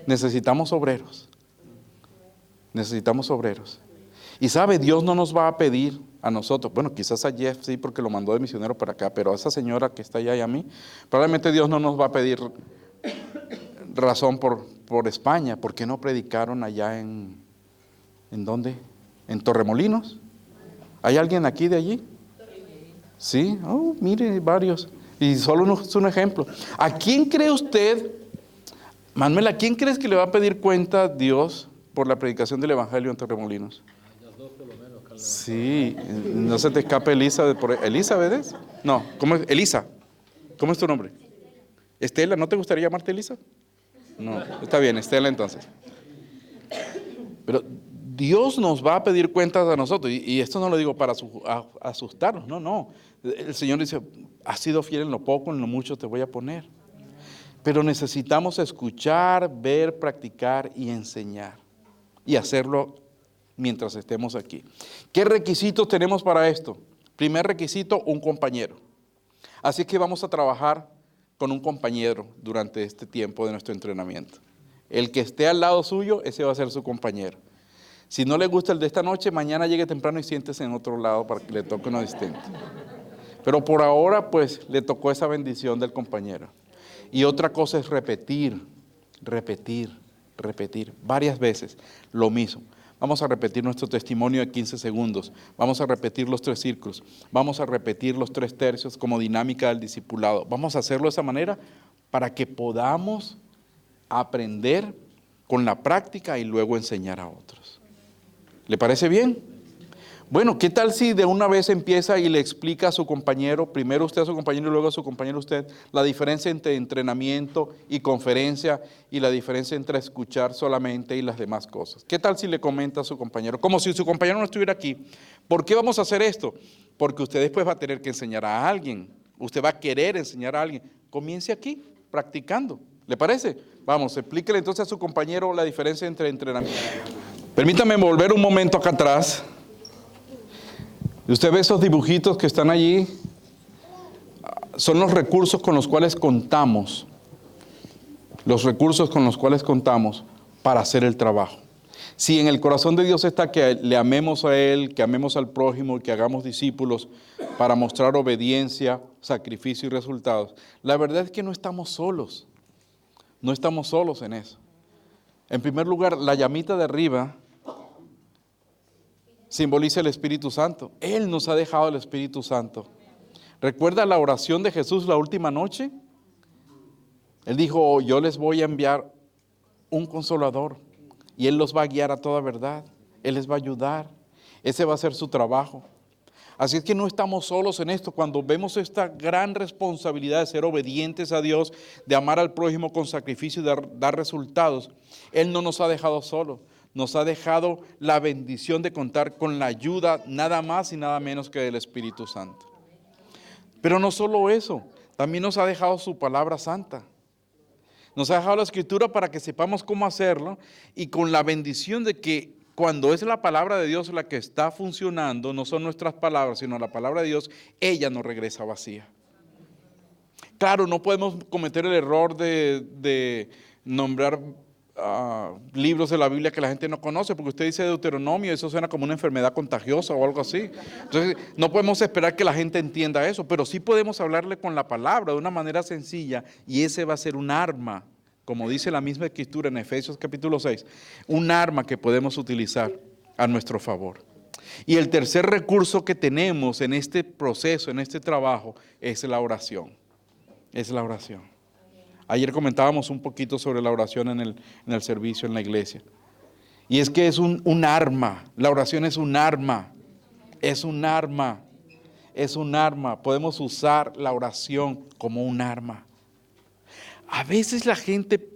Necesitamos obreros. Necesitamos obreros. Y sabe, Dios no nos va a pedir a nosotros, bueno, quizás a Jeff sí, porque lo mandó de misionero para acá, pero a esa señora que está allá y a mí, probablemente Dios no nos va a pedir razón por España. ¿Por qué no predicaron allá ¿en dónde? ¿En Torremolinos? ¿Hay alguien aquí de allí? Sí, mire, varios. Y solo es un ejemplo. ¿A quién cree usted, Manuel, a quién crees que le va a pedir cuenta Dios por la predicación del Evangelio en Torremolinos? Sí, no se te escape Elisa. ¿Elisa, ves? No, ¿cómo es? Elisa. ¿Cómo es tu nombre? Estela, ¿no te gustaría llamarte Elisa? No, está bien, Estela entonces. Pero Dios nos va a pedir cuentas a nosotros, y esto no lo digo para asustarnos, no. El Señor dice, has sido fiel en lo poco, en lo mucho te voy a poner. Pero necesitamos escuchar, ver, practicar y enseñar, y hacerlo mientras estemos aquí. ¿Qué requisitos tenemos para esto? Primer requisito, un compañero. Así que vamos a trabajar con un compañero durante este tiempo de nuestro entrenamiento. El que esté al lado suyo, ese va a ser su compañero. Si no le gusta el de esta noche, mañana llegue temprano y siéntese en otro lado para que le toque uno distinto. Pero por ahora, pues, le tocó esa bendición del compañero. Y otra cosa es repetir varias veces lo mismo. Vamos a repetir nuestro testimonio de 15 segundos. Vamos a repetir los 3 círculos. Vamos a repetir los 3 tercios como dinámica del discipulado. Vamos a hacerlo de esa manera para que podamos aprender con la práctica y luego enseñar a otros. ¿Le parece bien? Bueno, ¿qué tal si de una vez empieza y le explica a su compañero, primero usted a su compañero y luego a su compañero usted, la diferencia entre entrenamiento y conferencia y la diferencia entre escuchar solamente y las demás cosas? ¿Qué tal si le comenta a su compañero? Como si su compañero no estuviera aquí. ¿Por qué vamos a hacer esto? Porque usted después va a tener que enseñar a alguien. Usted va a querer enseñar a alguien. Comience aquí, practicando. ¿Le parece? Vamos, explíquele entonces a su compañero la diferencia entre entrenamiento. Permítame volver un momento acá atrás. Y usted ve esos dibujitos que están allí, son los recursos con los cuales contamos. Los recursos con los cuales contamos para hacer el trabajo. Si en el corazón de Dios está que le amemos a Él, que amemos al prójimo, que hagamos discípulos para mostrar obediencia, sacrificio y resultados, la verdad es que no estamos solos. No estamos solos en eso. En primer lugar, la llamita de arriba simboliza el Espíritu Santo. Él nos ha dejado el Espíritu Santo. ¿Recuerda la oración de Jesús la última noche? Él dijo, yo les voy a enviar un consolador y Él los va a guiar a toda verdad. Él les va a ayudar. Ese va a ser su trabajo. Así es que no estamos solos en esto. Cuando vemos esta gran responsabilidad de ser obedientes a Dios, de amar al prójimo con sacrificio y dar resultados, Él no nos ha dejado solos. Nos ha dejado la bendición de contar con la ayuda nada más y nada menos que del Espíritu Santo. Pero no solo eso, también nos ha dejado su palabra santa. Nos ha dejado la Escritura para que sepamos cómo hacerlo y con la bendición de que cuando es la palabra de Dios la que está funcionando, no son nuestras palabras, sino la palabra de Dios, ella no regresa vacía. Claro, no podemos cometer el error de nombrar libros de la Biblia que la gente no conoce, porque usted dice Deuteronomio, eso suena como una enfermedad contagiosa o algo así. Entonces, no podemos esperar que la gente entienda eso, pero sí podemos hablarle con la palabra de una manera sencilla y ese va a ser un arma, como dice la misma Escritura en Efesios capítulo 6, un arma que podemos utilizar a nuestro favor. Y el tercer recurso que tenemos en este proceso, en este trabajo, es la oración. Es la oración. Ayer comentábamos un poquito sobre la oración en el servicio en la iglesia. Y es que es un arma. La oración es un arma. Es un arma. Es un arma. Podemos usar la oración como un arma. A veces la gente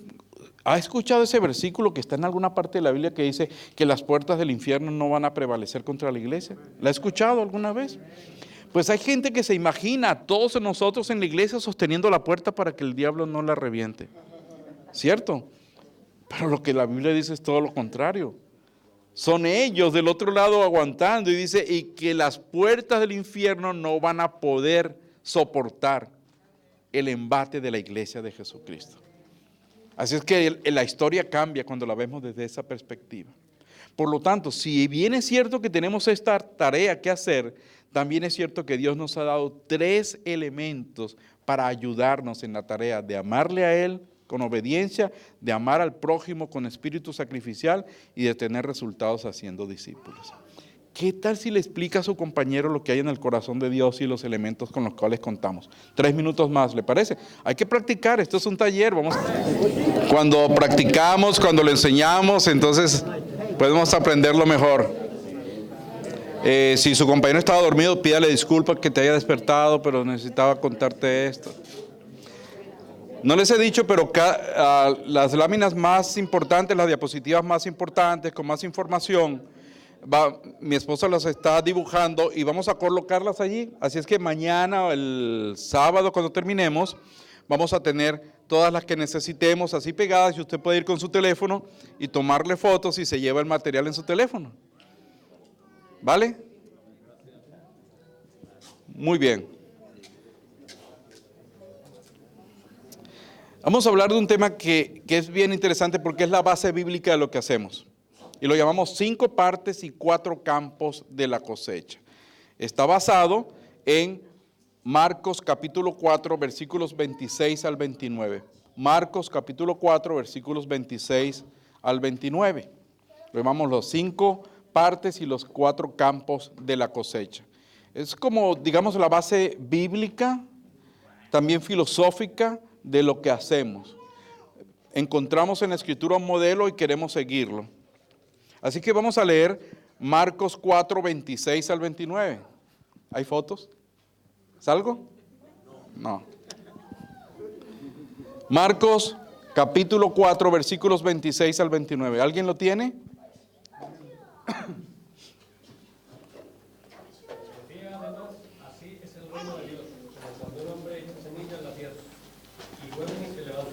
ha escuchado ese versículo que está en alguna parte de la Biblia que dice que las puertas del infierno no van a prevalecer contra la iglesia. ¿La ha escuchado alguna vez? Pues hay gente que se imagina a todos nosotros en la iglesia sosteniendo la puerta para que el diablo no la reviente. ¿Cierto? Pero lo que la Biblia dice es todo lo contrario. Son ellos del otro lado aguantando y dice, y que las puertas del infierno no van a poder soportar el embate de la iglesia de Jesucristo. Así es que la historia cambia cuando la vemos desde esa perspectiva. Por lo tanto, si bien es cierto que tenemos esta tarea que hacer, también es cierto que Dios nos ha dado 3 elementos para ayudarnos en la tarea de amarle a Él con obediencia, de amar al prójimo con espíritu sacrificial y de tener resultados haciendo discípulos. ¿Qué tal si le explica a su compañero lo que hay en el corazón de Dios y los elementos con los cuales contamos? 3 minutos más, ¿le parece? Hay que practicar, esto es un taller. Cuando practicamos, cuando le enseñamos, entonces podemos aprenderlo mejor. Si su compañero estaba dormido, pídale disculpas que te haya despertado, pero necesitaba contarte esto. No les he dicho, pero las láminas más importantes, las diapositivas más importantes, con más información, mi esposa las está dibujando y vamos a colocarlas allí. Así es que mañana o el sábado cuando terminemos, vamos a tener todas las que necesitemos así pegadas y usted puede ir con su teléfono y tomarle fotos y se lleva el material en su teléfono. ¿Vale? Muy bien. Vamos a hablar de un tema que es bien interesante porque es la base bíblica de lo que hacemos. Y lo llamamos 5 partes y 4 campos de la cosecha. Está basado en Marcos capítulo 4, versículos 26 al 29. Marcos capítulo 4, versículos 26 al 29. Lo llamamos los 5 partes y los 4 campos de la cosecha. Es como, digamos, la base bíblica, también filosófica de lo que hacemos. Encontramos en la Escritura un modelo y queremos seguirlo. Así que vamos a leer Marcos 4, 26 al 29. ¿Hay fotos? ¿Salgo? No. Marcos capítulo 4, versículos 26 al 29. ¿Alguien lo tiene? Así es el reino de Dios, como cuando un hombre echa semilla en la tierra, y duerme y se levanta,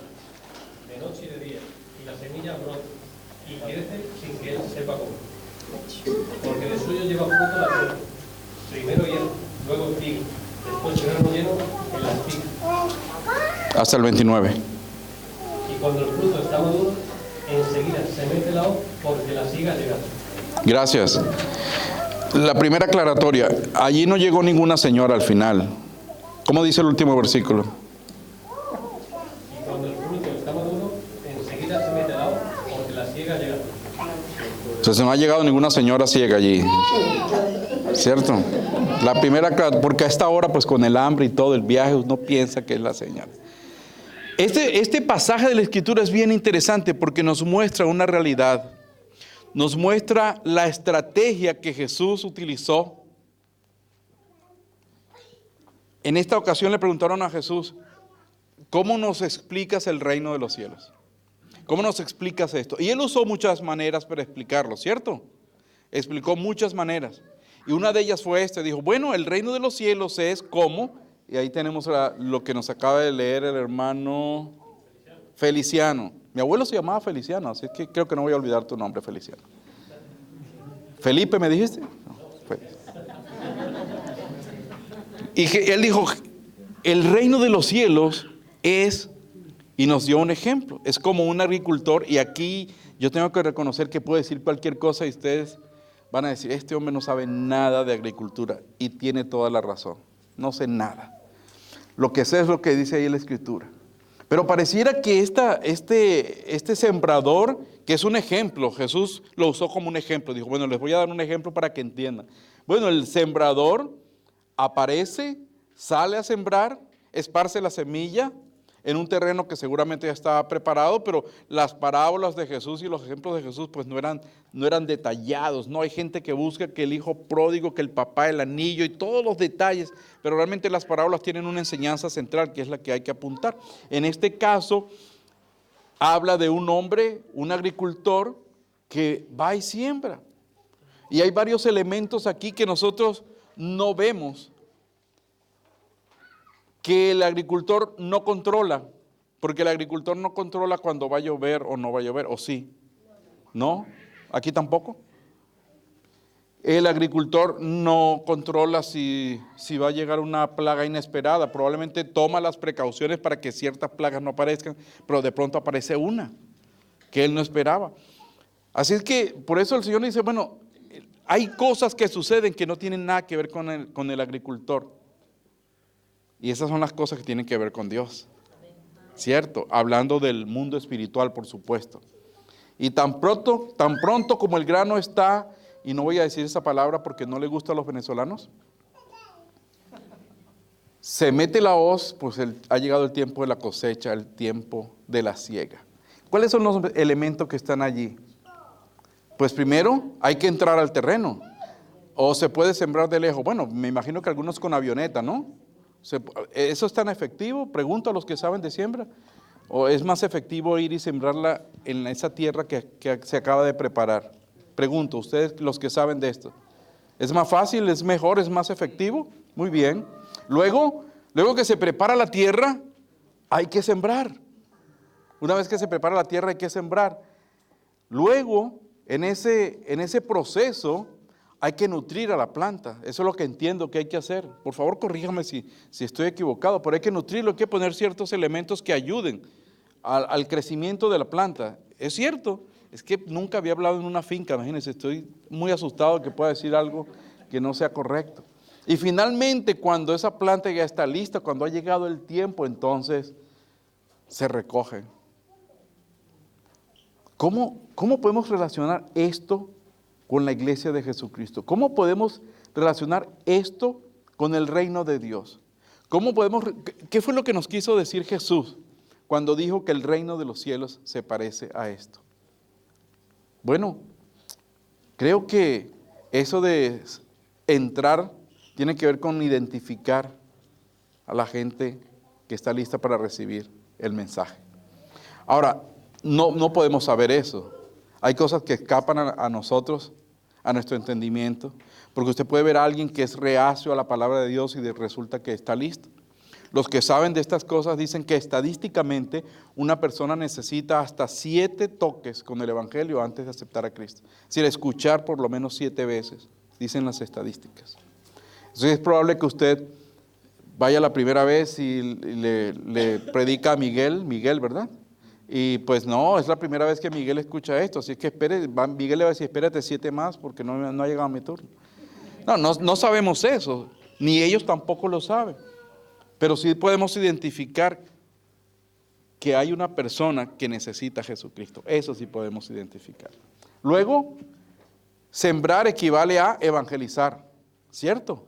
de noche y de día, y la semilla brota, y crece sin que él sepa cómo. Porque de suyo lleva fruto la tierra, Primero hielo, luego trigo, después grano lleno en la espiga. Hasta el 29. Y cuando el fruto está maduro, enseguida se mete la hoz porque la siga llegando. Gracias. La primera aclaratoria, allí no llegó ninguna señora al final. ¿Cómo dice el último versículo? Y cuando el fruto está maduro, enseguida se mete la hoz porque la siga llegando. Entonces no ha llegado ninguna señora ciega allí, ¿cierto? La primera, porque a esta hora, pues con el hambre y todo el viaje, uno piensa que es la señal. Este pasaje de la Escritura es bien interesante porque nos muestra una realidad. Nos muestra la estrategia que Jesús utilizó. En esta ocasión le preguntaron a Jesús, ¿cómo nos explicas el reino de los cielos? ¿Cómo nos explicas esto? Y él usó muchas maneras para explicarlo, ¿cierto? Explicó muchas maneras. Y una de ellas fue esta. Dijo, bueno, el reino de los cielos es como, y ahí tenemos lo que nos acaba de leer el hermano Feliciano. Mi abuelo se llamaba Feliciano, así que creo que no voy a olvidar tu nombre, Feliciano. ¿Felipe me dijiste? No, fue. Y él dijo, el reino de los cielos es... Y nos dio un ejemplo, es como un agricultor, y aquí yo tengo que reconocer que puedo decir cualquier cosa y ustedes van a decir, este hombre no sabe nada de agricultura, y tiene toda la razón, no sé nada. Lo que sé es lo que dice ahí la Escritura. Pero pareciera que este sembrador, que es un ejemplo, Jesús lo usó como un ejemplo, dijo, bueno, les voy a dar un ejemplo para que entiendan. Bueno, el sembrador aparece, sale a sembrar, esparce la semilla, en un terreno que seguramente ya estaba preparado, pero las parábolas de Jesús y los ejemplos de Jesús pues no eran detallados. No hay gente que busca que el hijo pródigo, que el papá, el anillo y todos los detalles, pero realmente las parábolas tienen una enseñanza central que es la que hay que apuntar. En este caso habla de un hombre, un agricultor que va y siembra. Y hay varios elementos aquí que nosotros no vemos, que el agricultor no controla, porque el agricultor no controla cuando va a llover o no va a llover, ¿o sí? ¿No? ¿Aquí tampoco? El agricultor no controla si va a llegar una plaga inesperada, probablemente toma las precauciones para que ciertas plagas no aparezcan, pero de pronto aparece una que él no esperaba. Así es que por eso el Señor dice, bueno, hay cosas que suceden que no tienen nada que ver con el agricultor. Y esas son las cosas que tienen que ver con Dios, ¿cierto? Hablando del mundo espiritual, por supuesto. Y tan pronto como el grano está, y no voy a decir esa palabra porque no le gusta a los venezolanos, se mete la hoz, pues ha llegado el tiempo de la cosecha, el tiempo de la siega. ¿Cuáles son los elementos que están allí? Pues primero hay que entrar al terreno, o se puede sembrar de lejos. Bueno, me imagino que algunos con avioneta, ¿no? ¿Eso es tan efectivo? Pregunto a los que saben de siembra. ¿O es más efectivo ir y sembrarla en esa tierra que se acaba de preparar? Pregunto, ustedes los que saben de esto. ¿Es más fácil, es mejor, es más efectivo? Muy bien. Luego que se prepara la tierra, hay que sembrar. Una vez que se prepara la tierra, hay que sembrar. Luego, en ese proceso, hay que nutrir a la planta. Eso es lo que entiendo que hay que hacer. Por favor, corríjame si estoy equivocado, pero hay que nutrirlo, hay que poner ciertos elementos que ayuden al crecimiento de la planta. Es cierto, es que nunca había hablado en una finca, imagínense, estoy muy asustado que pueda decir algo que no sea correcto. Y finalmente, cuando esa planta ya está lista, cuando ha llegado el tiempo, entonces se recoge. ¿Cómo podemos relacionar esto con la iglesia de Jesucristo? ¿Cómo podemos relacionar esto con el reino de Dios? ¿Qué fue lo que nos quiso decir Jesús cuando dijo que el reino de los cielos se parece a esto? Bueno, creo que eso de entrar tiene que ver con identificar a la gente que está lista para recibir el mensaje. Ahora, no podemos saber eso. Hay cosas que escapan a nosotros, a nuestro entendimiento, porque usted puede ver a alguien que es reacio a la palabra de Dios y resulta que está listo. Los que saben de estas cosas dicen que estadísticamente una persona necesita hasta 7 toques con el Evangelio antes de aceptar a Cristo. Es decir, escuchar por lo menos 7 veces, dicen las estadísticas. Entonces es probable que usted vaya la primera vez y le predica a Miguel, ¿verdad? Y pues no, es la primera vez que Miguel escucha esto, así que Miguel le va a decir, espérate 7 más porque no ha llegado mi turno. No sabemos eso, ni ellos tampoco lo saben, pero sí podemos identificar que hay una persona que necesita a Jesucristo, eso sí podemos identificar. Luego, sembrar equivale a evangelizar, ¿cierto?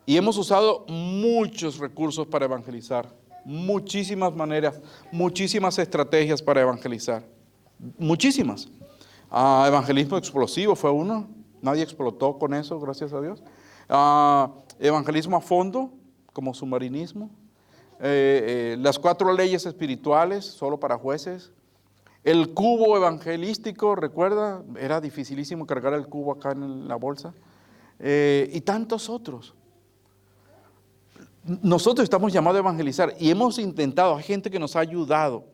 Y hemos usado muchos recursos para evangelizar, muchísimas maneras, muchísimas estrategias para evangelizar, muchísimas. Evangelismo explosivo fue uno, nadie explotó con eso, gracias a Dios. Evangelismo a fondo, como submarinismo. Las 4 leyes espirituales, solo para jueces. El cubo evangelístico, ¿recuerda? Era dificilísimo cargar el cubo acá en la bolsa. Y tantos otros. Nosotros estamos llamados a evangelizar y hemos intentado, hay gente que nos ha ayudado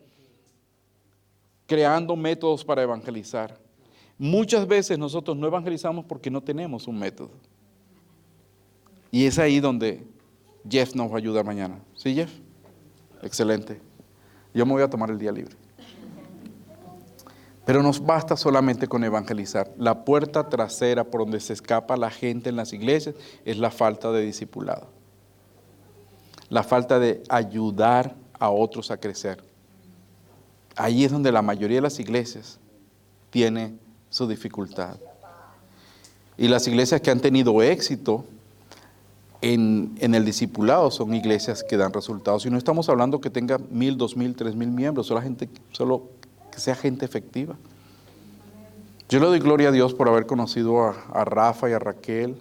creando métodos para evangelizar. Muchas veces nosotros no evangelizamos porque no tenemos un método. Y es ahí donde Jeff nos va a ayudar mañana. ¿Sí, Jeff? Excelente. Yo me voy a tomar el día libre. Pero nos basta solamente con evangelizar. La puerta trasera por donde se escapa la gente en las iglesias es la falta de discipulado. La falta de ayudar a otros a crecer. Ahí es donde la mayoría de las iglesias tiene su dificultad. Y las iglesias que han tenido éxito en el discipulado son iglesias que dan resultados. Y no estamos hablando que tenga 1,000, 2,000, 3,000 miembros, solo que sea gente efectiva. Yo le doy gloria a Dios por haber conocido a Rafa y a Raquel,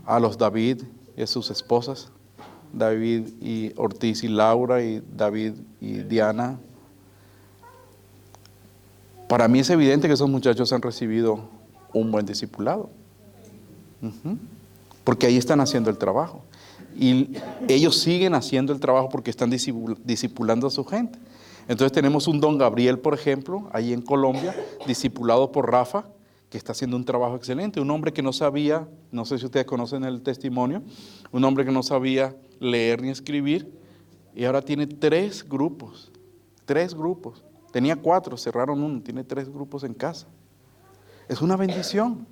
a los David y a sus esposas, David y Ortiz y Laura, y David y Diana. Para mí es evidente que esos muchachos han recibido un buen discipulado. Porque ahí están haciendo el trabajo. Y ellos siguen haciendo el trabajo porque están discipulando a su gente. Entonces tenemos un don Gabriel, por ejemplo, ahí en Colombia, discipulado por Rafa, que está haciendo un trabajo excelente. Un hombre que no sabía, no sé si ustedes conocen el testimonio, un hombre que no sabía leer ni escribir, y ahora tiene 3 grupos. 3 grupos. Tenía 4, cerraron uno, tiene 3 grupos en casa. Es una bendición.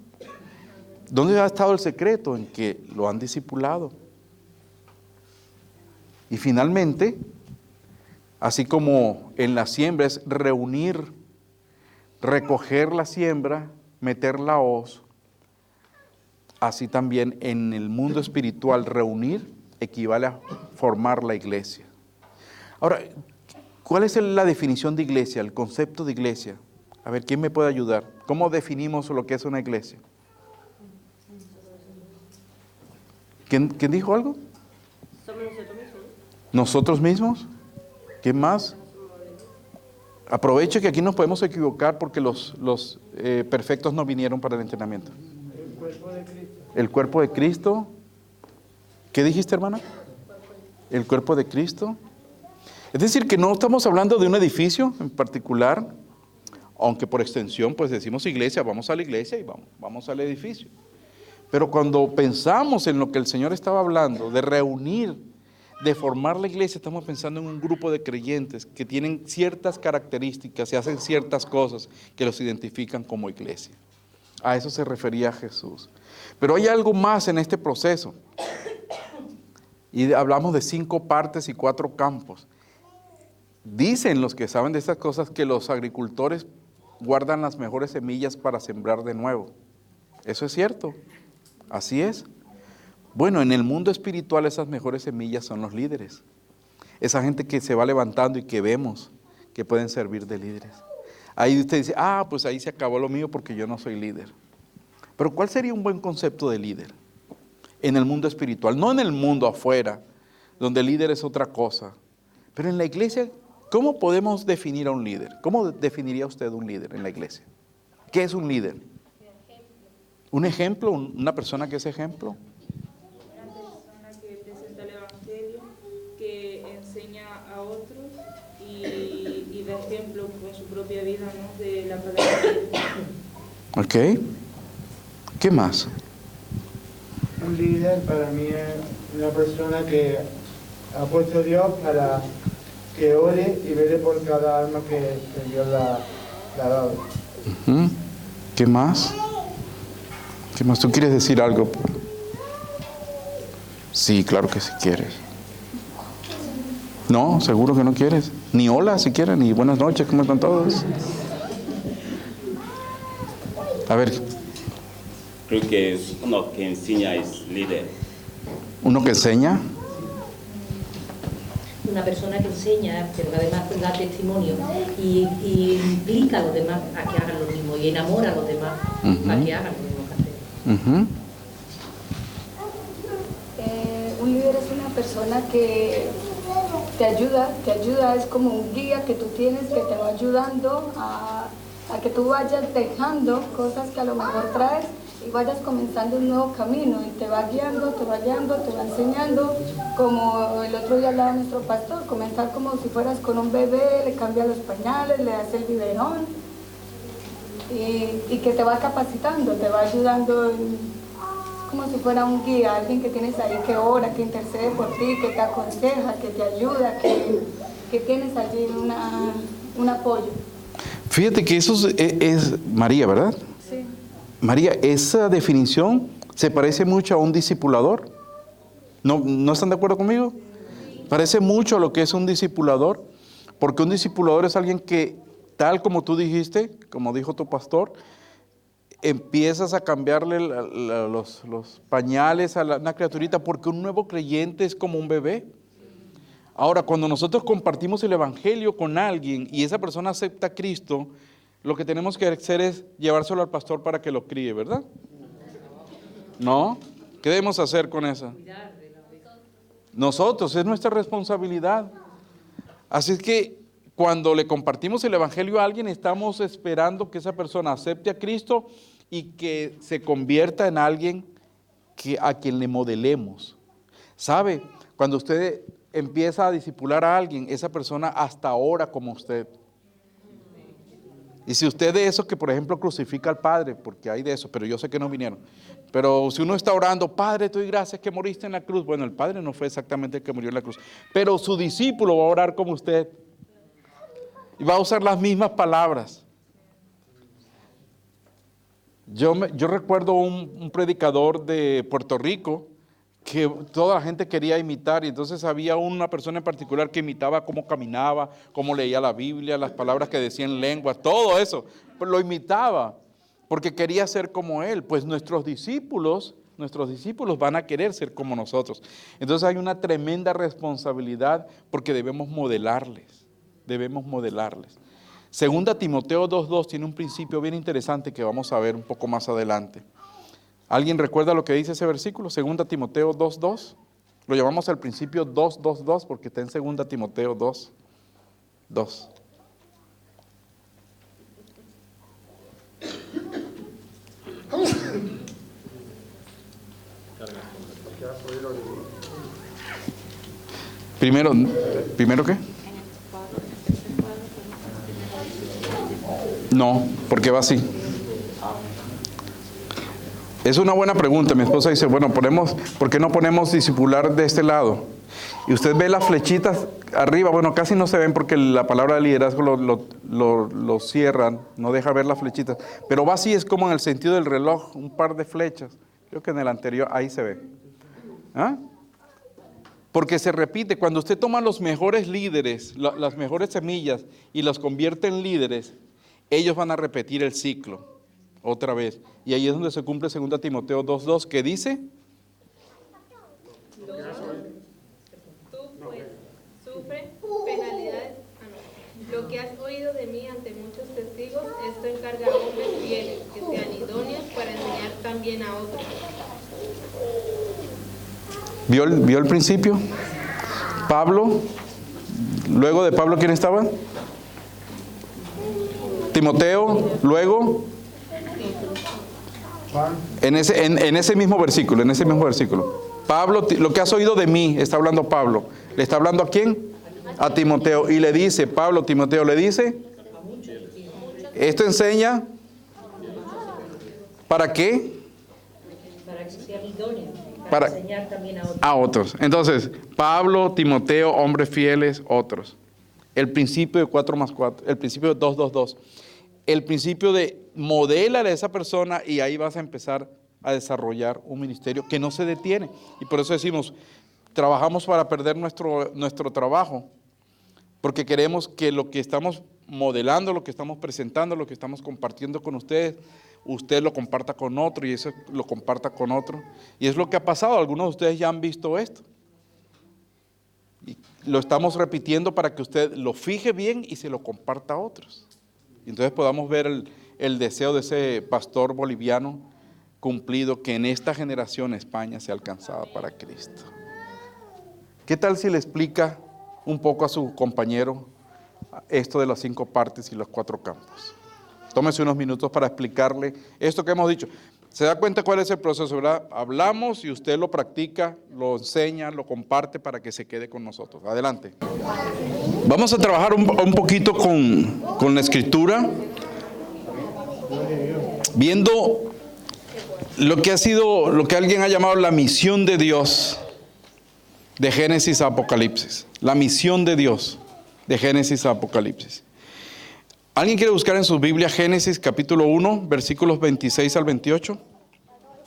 ¿Dónde ha estado el secreto? En que lo han discipulado. Y finalmente, así como en la siembra es reunir, recoger la siembra, meter la hoz, así también en el mundo espiritual reunir equivale a formar la iglesia. Ahora, ¿cuál es la definición de iglesia, el concepto de iglesia? A ver, ¿quién me puede ayudar? ¿Cómo definimos lo que es una iglesia? ¿Quién dijo algo? Somos nosotros mismos. ¿Nosotros mismos? ¿Quién más? Aproveche que aquí nos podemos equivocar porque los perfectos no vinieron para el entrenamiento. El cuerpo de Cristo. El cuerpo de Cristo. ¿Qué dijiste, hermana? El cuerpo de Cristo. Es decir, que no estamos hablando de un edificio en particular, aunque por extensión pues decimos iglesia, vamos a la iglesia y vamos al edificio. Pero cuando pensamos en lo que el Señor estaba hablando, de reunir, de formar la iglesia, estamos pensando en un grupo de creyentes que tienen ciertas características y hacen ciertas cosas que los identifican como iglesia. A eso se refería Jesús. Pero hay algo más en este proceso. Y hablamos de 5 partes y 4 campos. Dicen los que saben de estas cosas que los agricultores guardan las mejores semillas para sembrar de nuevo. ¿Eso es cierto? Así es. Bueno, en el mundo espiritual esas mejores semillas son los líderes. Esa gente que se va levantando y que vemos que pueden servir de líderes. Ahí usted dice, pues ahí se acabó lo mío porque yo no soy líder. Pero ¿cuál sería un buen concepto de líder? En el mundo espiritual, no en el mundo afuera, donde el líder es otra cosa. Pero en la iglesia, ¿cómo podemos definir a un líder? ¿Cómo definiría usted un líder en la iglesia? ¿Qué es un líder? ¿Un ejemplo? ¿Una persona que es ejemplo? Una persona que presenta el Evangelio, que enseña a otros y da ejemplo con su propia vida, ¿no?, de la palabra de Dios. Ok. ¿Qué más? Un líder para mí es una persona que ha puesto Dios para que ore y vele por cada alma que Dios la ha dado. Ujú. ¿Qué más? ¿Qué más? ¿Tú quieres decir algo? Sí, claro que sí quieres. No, seguro que no quieres. Ni hola si quieres, ni buenas noches, ¿cómo están todos? A ver, Creo que es uno que enseña es líder. uno que enseña. Una persona que enseña, pero que además da testimonio y implica a los demás a que hagan lo mismo y enamora a los demás a que hagan lo mismo que hacen. Ujú. Un líder es una persona que te ayuda, es como un guía que tú tienes que te va ayudando a que tú vayas dejando cosas que a lo mejor traes y vayas comenzando un nuevo camino y te va guiando, te va enseñando, como el otro día hablaba nuestro pastor, comenzar como si fueras con un bebé, le cambias los pañales, le das el biberón y que te va capacitando, te va ayudando como si fuera un guía, alguien que tienes ahí que ora, que intercede por ti, que te aconseja, que te ayuda, que tienes allí un apoyo. Fíjate que eso es María, ¿verdad? Sí. María, esa definición se parece mucho a un discipulador. ¿No están de acuerdo conmigo? Parece mucho a lo que es un discipulador, porque un discipulador es alguien que, tal como tú dijiste, como dijo tu pastor, empiezas a cambiarle los pañales a una criaturita, porque un nuevo creyente es como un bebé. Ahora, cuando nosotros compartimos el Evangelio con alguien y esa persona acepta a Cristo, lo que tenemos que hacer es llevárselo al pastor para que lo críe, ¿verdad? ¿No? ¿Qué debemos hacer con eso? Nosotros, es nuestra responsabilidad. Así es que cuando le compartimos el Evangelio a alguien, estamos esperando que esa persona acepte a Cristo y que se convierta en alguien a quien le modelemos. ¿Sabe? Cuando usted empieza a discipular a alguien, esa persona hasta ora como usted. Y si usted de eso que, por ejemplo, crucifica al Padre, porque hay de eso, pero yo sé que no vinieron. Pero si uno está orando, Padre, te doy gracias que moriste en la cruz. Bueno, el Padre no fue exactamente el que murió en la cruz, pero su discípulo va a orar como usted. Y va a usar las mismas palabras. Yo recuerdo un predicador de Puerto Rico que toda la gente quería imitar, y entonces había una persona en particular que imitaba cómo caminaba, cómo leía la Biblia, las palabras que decía en lenguas, todo eso, pero lo imitaba, porque quería ser como él. Pues nuestros discípulos van a querer ser como nosotros. Entonces hay una tremenda responsabilidad, porque debemos modelarles. Segunda Timoteo 2:2 tiene un principio bien interesante que vamos a ver un poco más adelante. ¿Alguien recuerda lo que dice ese versículo? Segunda Timoteo 2:2. Lo llamamos al principio 2:2:2 porque está en Segunda Timoteo 2:2. ¿Primero qué? No, porque va así. Es una buena pregunta. Mi esposa dice, bueno, ¿por qué no ponemos discipular de este lado? Y usted ve las flechitas arriba, bueno, casi no se ven porque la palabra de liderazgo lo cierran, no deja ver las flechitas. Pero va así, es como en el sentido del reloj, un par de flechas. Creo que en el anterior, ahí se ve. ¿Ah? Porque se repite, cuando usted toma los mejores líderes, las mejores semillas y los convierte en líderes, ellos van a repetir el ciclo otra vez. Y ahí es donde se cumple 2 Timoteo 2:2, que dice: Tú pues sufre penalidades. Lo que has oído de mí ante muchos testigos, esto encarga a hombres fieles, que sean idóneos para enseñar también a otros. ¿Vio el principio? Pablo, luego de Pablo, ¿quién estaba? Timoteo, luego en ese mismo versículo, Pablo, lo que has oído de mí, está hablando Pablo. ¿Le está hablando a quién? A Timoteo. Y le dice, Timoteo le dice, esto enseña, ¿para qué? Para que sean idóneos. Para enseñar también a otros. A otros. Entonces, Pablo, Timoteo, hombres fieles, otros. El principio de 4 más 4, el principio de 2, 2, 2. El principio de modélale a esa persona y ahí vas a empezar a desarrollar un ministerio que no se detiene. Y por eso decimos, trabajamos para perder nuestro trabajo, porque queremos que lo que estamos modelando, lo que estamos presentando, lo que estamos compartiendo con ustedes, usted lo comparta con otro y eso lo comparta con otro. Y es lo que ha pasado, algunos de ustedes ya han visto esto. Y lo estamos repitiendo para que usted lo fije bien y se lo comparta a otros. Y entonces podamos ver el deseo de ese pastor boliviano cumplido, que en esta generación España sea alcanzada para Cristo. ¿Qué tal si le explica un poco a su compañero esto de las 5 partes y los 4 campos? Tómese unos minutos para explicarle esto que hemos dicho. ¿Se da cuenta cuál es el proceso, verdad? Hablamos y usted lo practica, lo enseña, lo comparte para que se quede con nosotros. Adelante. Vamos a trabajar un poquito con la escritura, viendo lo que ha sido, lo que alguien ha llamado la misión de Dios de Génesis a Apocalipsis. La misión de Dios de Génesis a Apocalipsis. ¿Alguien quiere buscar en su Biblia Génesis capítulo 1, versículos 26 al 28?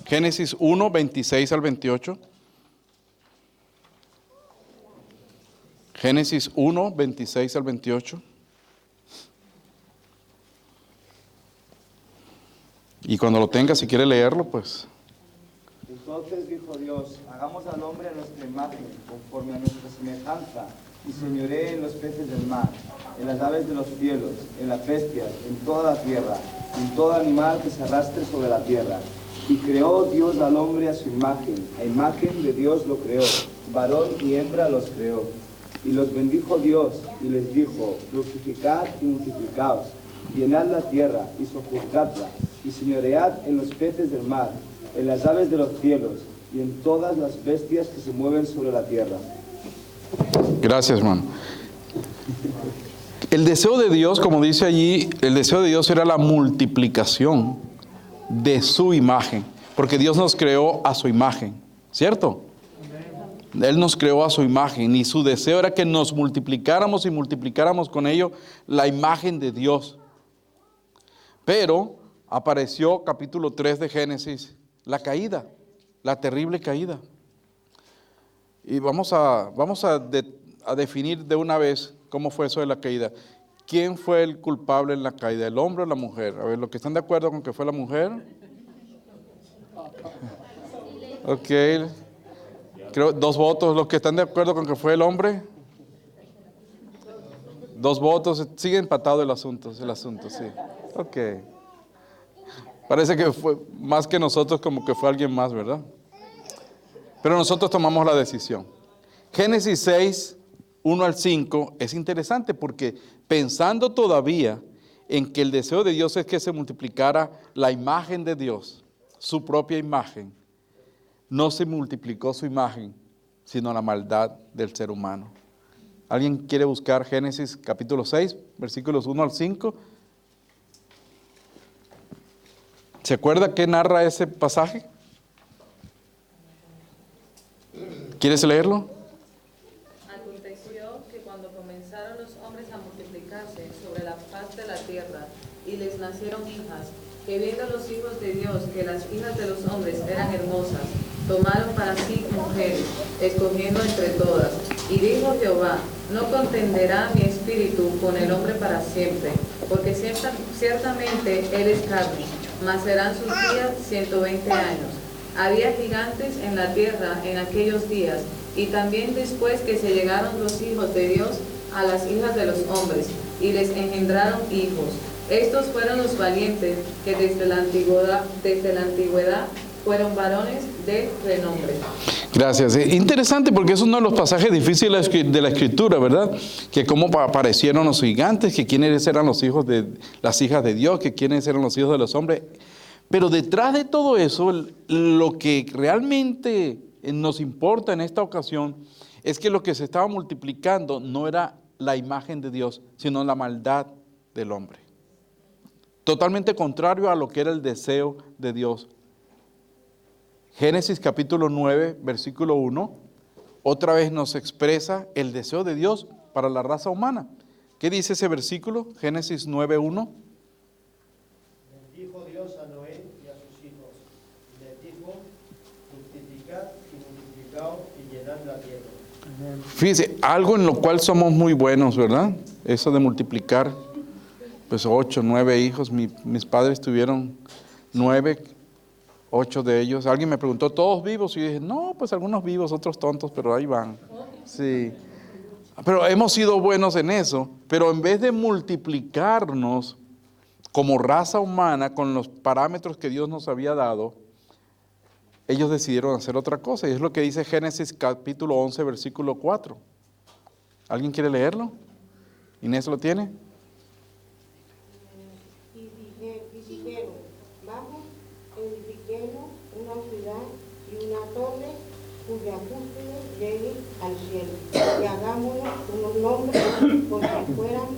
Génesis 1, 26 al 28. Génesis 1, 26 al 28. Y cuando lo tenga, si quiere leerlo, pues. Entonces dijo Dios, hagamos al hombre a nuestra imagen, conforme a nuestra semejanza, y señoree en los peces del mar, en las aves de los cielos, en las bestias, en toda la tierra, en todo animal que se arrastre sobre la tierra. Y creó Dios al hombre a su imagen, a imagen de Dios lo creó, varón y hembra los creó. Y los bendijo Dios, y les dijo, fructificad y multiplicaos, llenad la tierra y sojuzgadla, y señoread en los peces del mar, en las aves de los cielos, y en todas las bestias que se mueven sobre la tierra. Gracias, hermano. El deseo de Dios, como dice allí, el deseo de Dios era la multiplicación de su imagen, porque Dios nos creó a su imagen, ¿cierto? Él nos creó a su imagen y su deseo era que nos multiplicáramos y multiplicáramos con ello la imagen de Dios. Pero apareció capítulo 3 de Génesis, la caída, la terrible caída. Y vamos a definir de una vez cómo fue eso de la caída. ¿Quién fue el culpable en la caída? ¿El hombre o la mujer? A ver, ¿los que están de acuerdo con que fue la mujer? Ok. Creo 2 votos. ¿Los que están de acuerdo con que fue el hombre? 2 votos. Sigue empatado el asunto, sí. Ok. Parece que fue más que nosotros, como que fue alguien más, ¿verdad? Pero nosotros tomamos la decisión. Génesis 6, 1 al 5 es interesante porque pensando todavía en que el deseo de Dios es que se multiplicara la imagen de Dios, su propia imagen, no se multiplicó su imagen, sino la maldad del ser humano. ¿Alguien quiere buscar Génesis capítulo 6, versículos 1 al 5? ¿Se acuerda qué narra ese pasaje? ¿Quieres leerlo? Aconteció que cuando comenzaron los hombres a multiplicarse sobre la faz de la tierra, y les nacieron hijas, que viendo los hijos de Dios que las hijas de los hombres eran hermosas, tomaron para sí mujeres, escogiendo entre todas. Y dijo Jehová, no contenderá mi espíritu con el hombre para siempre, porque ciertamente él es carne, mas serán sus días 120 años. Había gigantes en la tierra en aquellos días, y también después que se llegaron los hijos de Dios a las hijas de los hombres, y les engendraron hijos. Estos fueron los valientes que desde la antigüedad fueron varones de renombre. Gracias. Interesante porque es uno de los pasajes difíciles de la Escritura, ¿verdad? Que cómo aparecieron los gigantes, que quiénes eran los hijos de las hijas de Dios, que quiénes eran los hijos de los hombres. Pero detrás de todo eso, lo que realmente nos importa en esta ocasión es que lo que se estaba multiplicando no era la imagen de Dios, sino la maldad del hombre. Totalmente contrario a lo que era el deseo de Dios. Génesis capítulo 9, versículo 1, otra vez nos expresa el deseo de Dios para la raza humana. ¿Qué dice ese versículo? Génesis 9, 1. Bendijo Dios a Noé y a sus hijos, y les dijo, multiplicad y multiplicaos y llenad la tierra. Fíjese, algo en lo cual somos muy buenos, ¿verdad? Eso de multiplicar, pues 8, 9 hijos. Mis padres tuvieron 9, 8 de ellos. Alguien me preguntó, ¿todos vivos? Y yo dije, no, pues algunos vivos, otros tontos, pero ahí van. Sí. Pero hemos sido buenos en eso. Pero en vez de multiplicarnos como raza humana con los parámetros que Dios nos había dado, ellos decidieron hacer otra cosa. Y es lo que dice Génesis capítulo 11, versículo 4. ¿Alguien quiere leerlo? ¿Inés lo tiene? Y dijeron, vamos, edifiquemos una ciudad y una torre cuya cúspide llegue al cielo, y hagámonos unos nombres porque fuéramos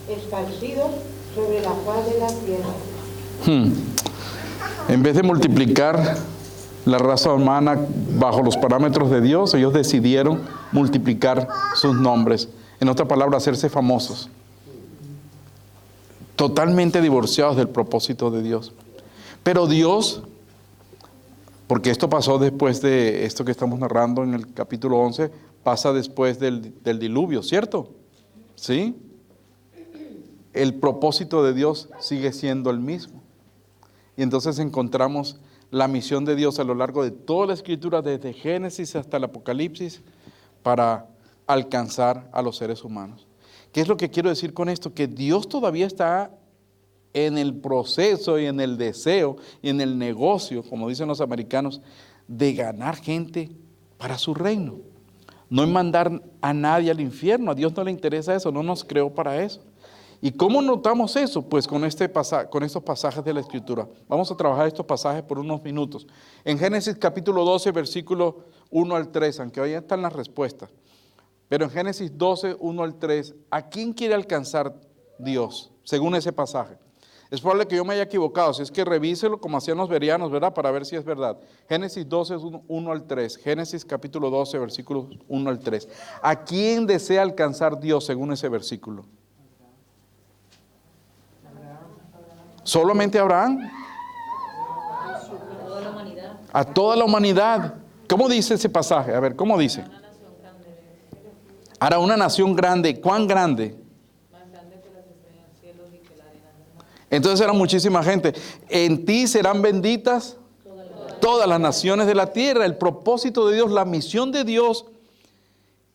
esparcidos sobre la faz de la tierra. En vez de multiplicar la raza humana bajo los parámetros de Dios, ellos decidieron multiplicar sus nombres. En otra palabra, hacerse famosos. Totalmente divorciados del propósito de Dios. Pero Dios, porque esto pasó después de esto que estamos narrando en el capítulo 11, pasa después del diluvio, ¿cierto? ¿Sí? El propósito de Dios sigue siendo el mismo. Y entonces encontramos la misión de Dios a lo largo de toda la Escritura, desde Génesis hasta el Apocalipsis, para alcanzar a los seres humanos. ¿Qué es lo que quiero decir con esto? Que Dios todavía está en el proceso y en el deseo y en el negocio, como dicen los americanos, de ganar gente para su reino. No en mandar a nadie al infierno. A Dios no le interesa eso, no nos creó para eso. ¿Y cómo notamos eso? Pues con estos pasajes de la Escritura. Vamos a trabajar estos pasajes por unos minutos. En Génesis capítulo 12, versículo 1 al 3, aunque ahí están las respuestas. Pero en Génesis 12, 1 al 3, ¿a quién quiere alcanzar Dios? Según ese pasaje. Es probable que yo me haya equivocado, si es que revíselo como hacían los bereanos, ¿verdad? Para ver si es verdad. Génesis 12, 1 al 3. Génesis capítulo 12, versículos 1 al 3. ¿A quién desea alcanzar Dios según ese versículo? ¿Solamente a Abraham? A toda la humanidad. A toda la humanidad. ¿Cómo dice ese pasaje? A ver, ¿cómo dice? Hará una nación grande. ¿Cuán grande? Más grande que las estrellas del cielo y que la arena del mar. Entonces era muchísima gente. En ti serán benditas todas las naciones de la tierra. El propósito de Dios, la misión de Dios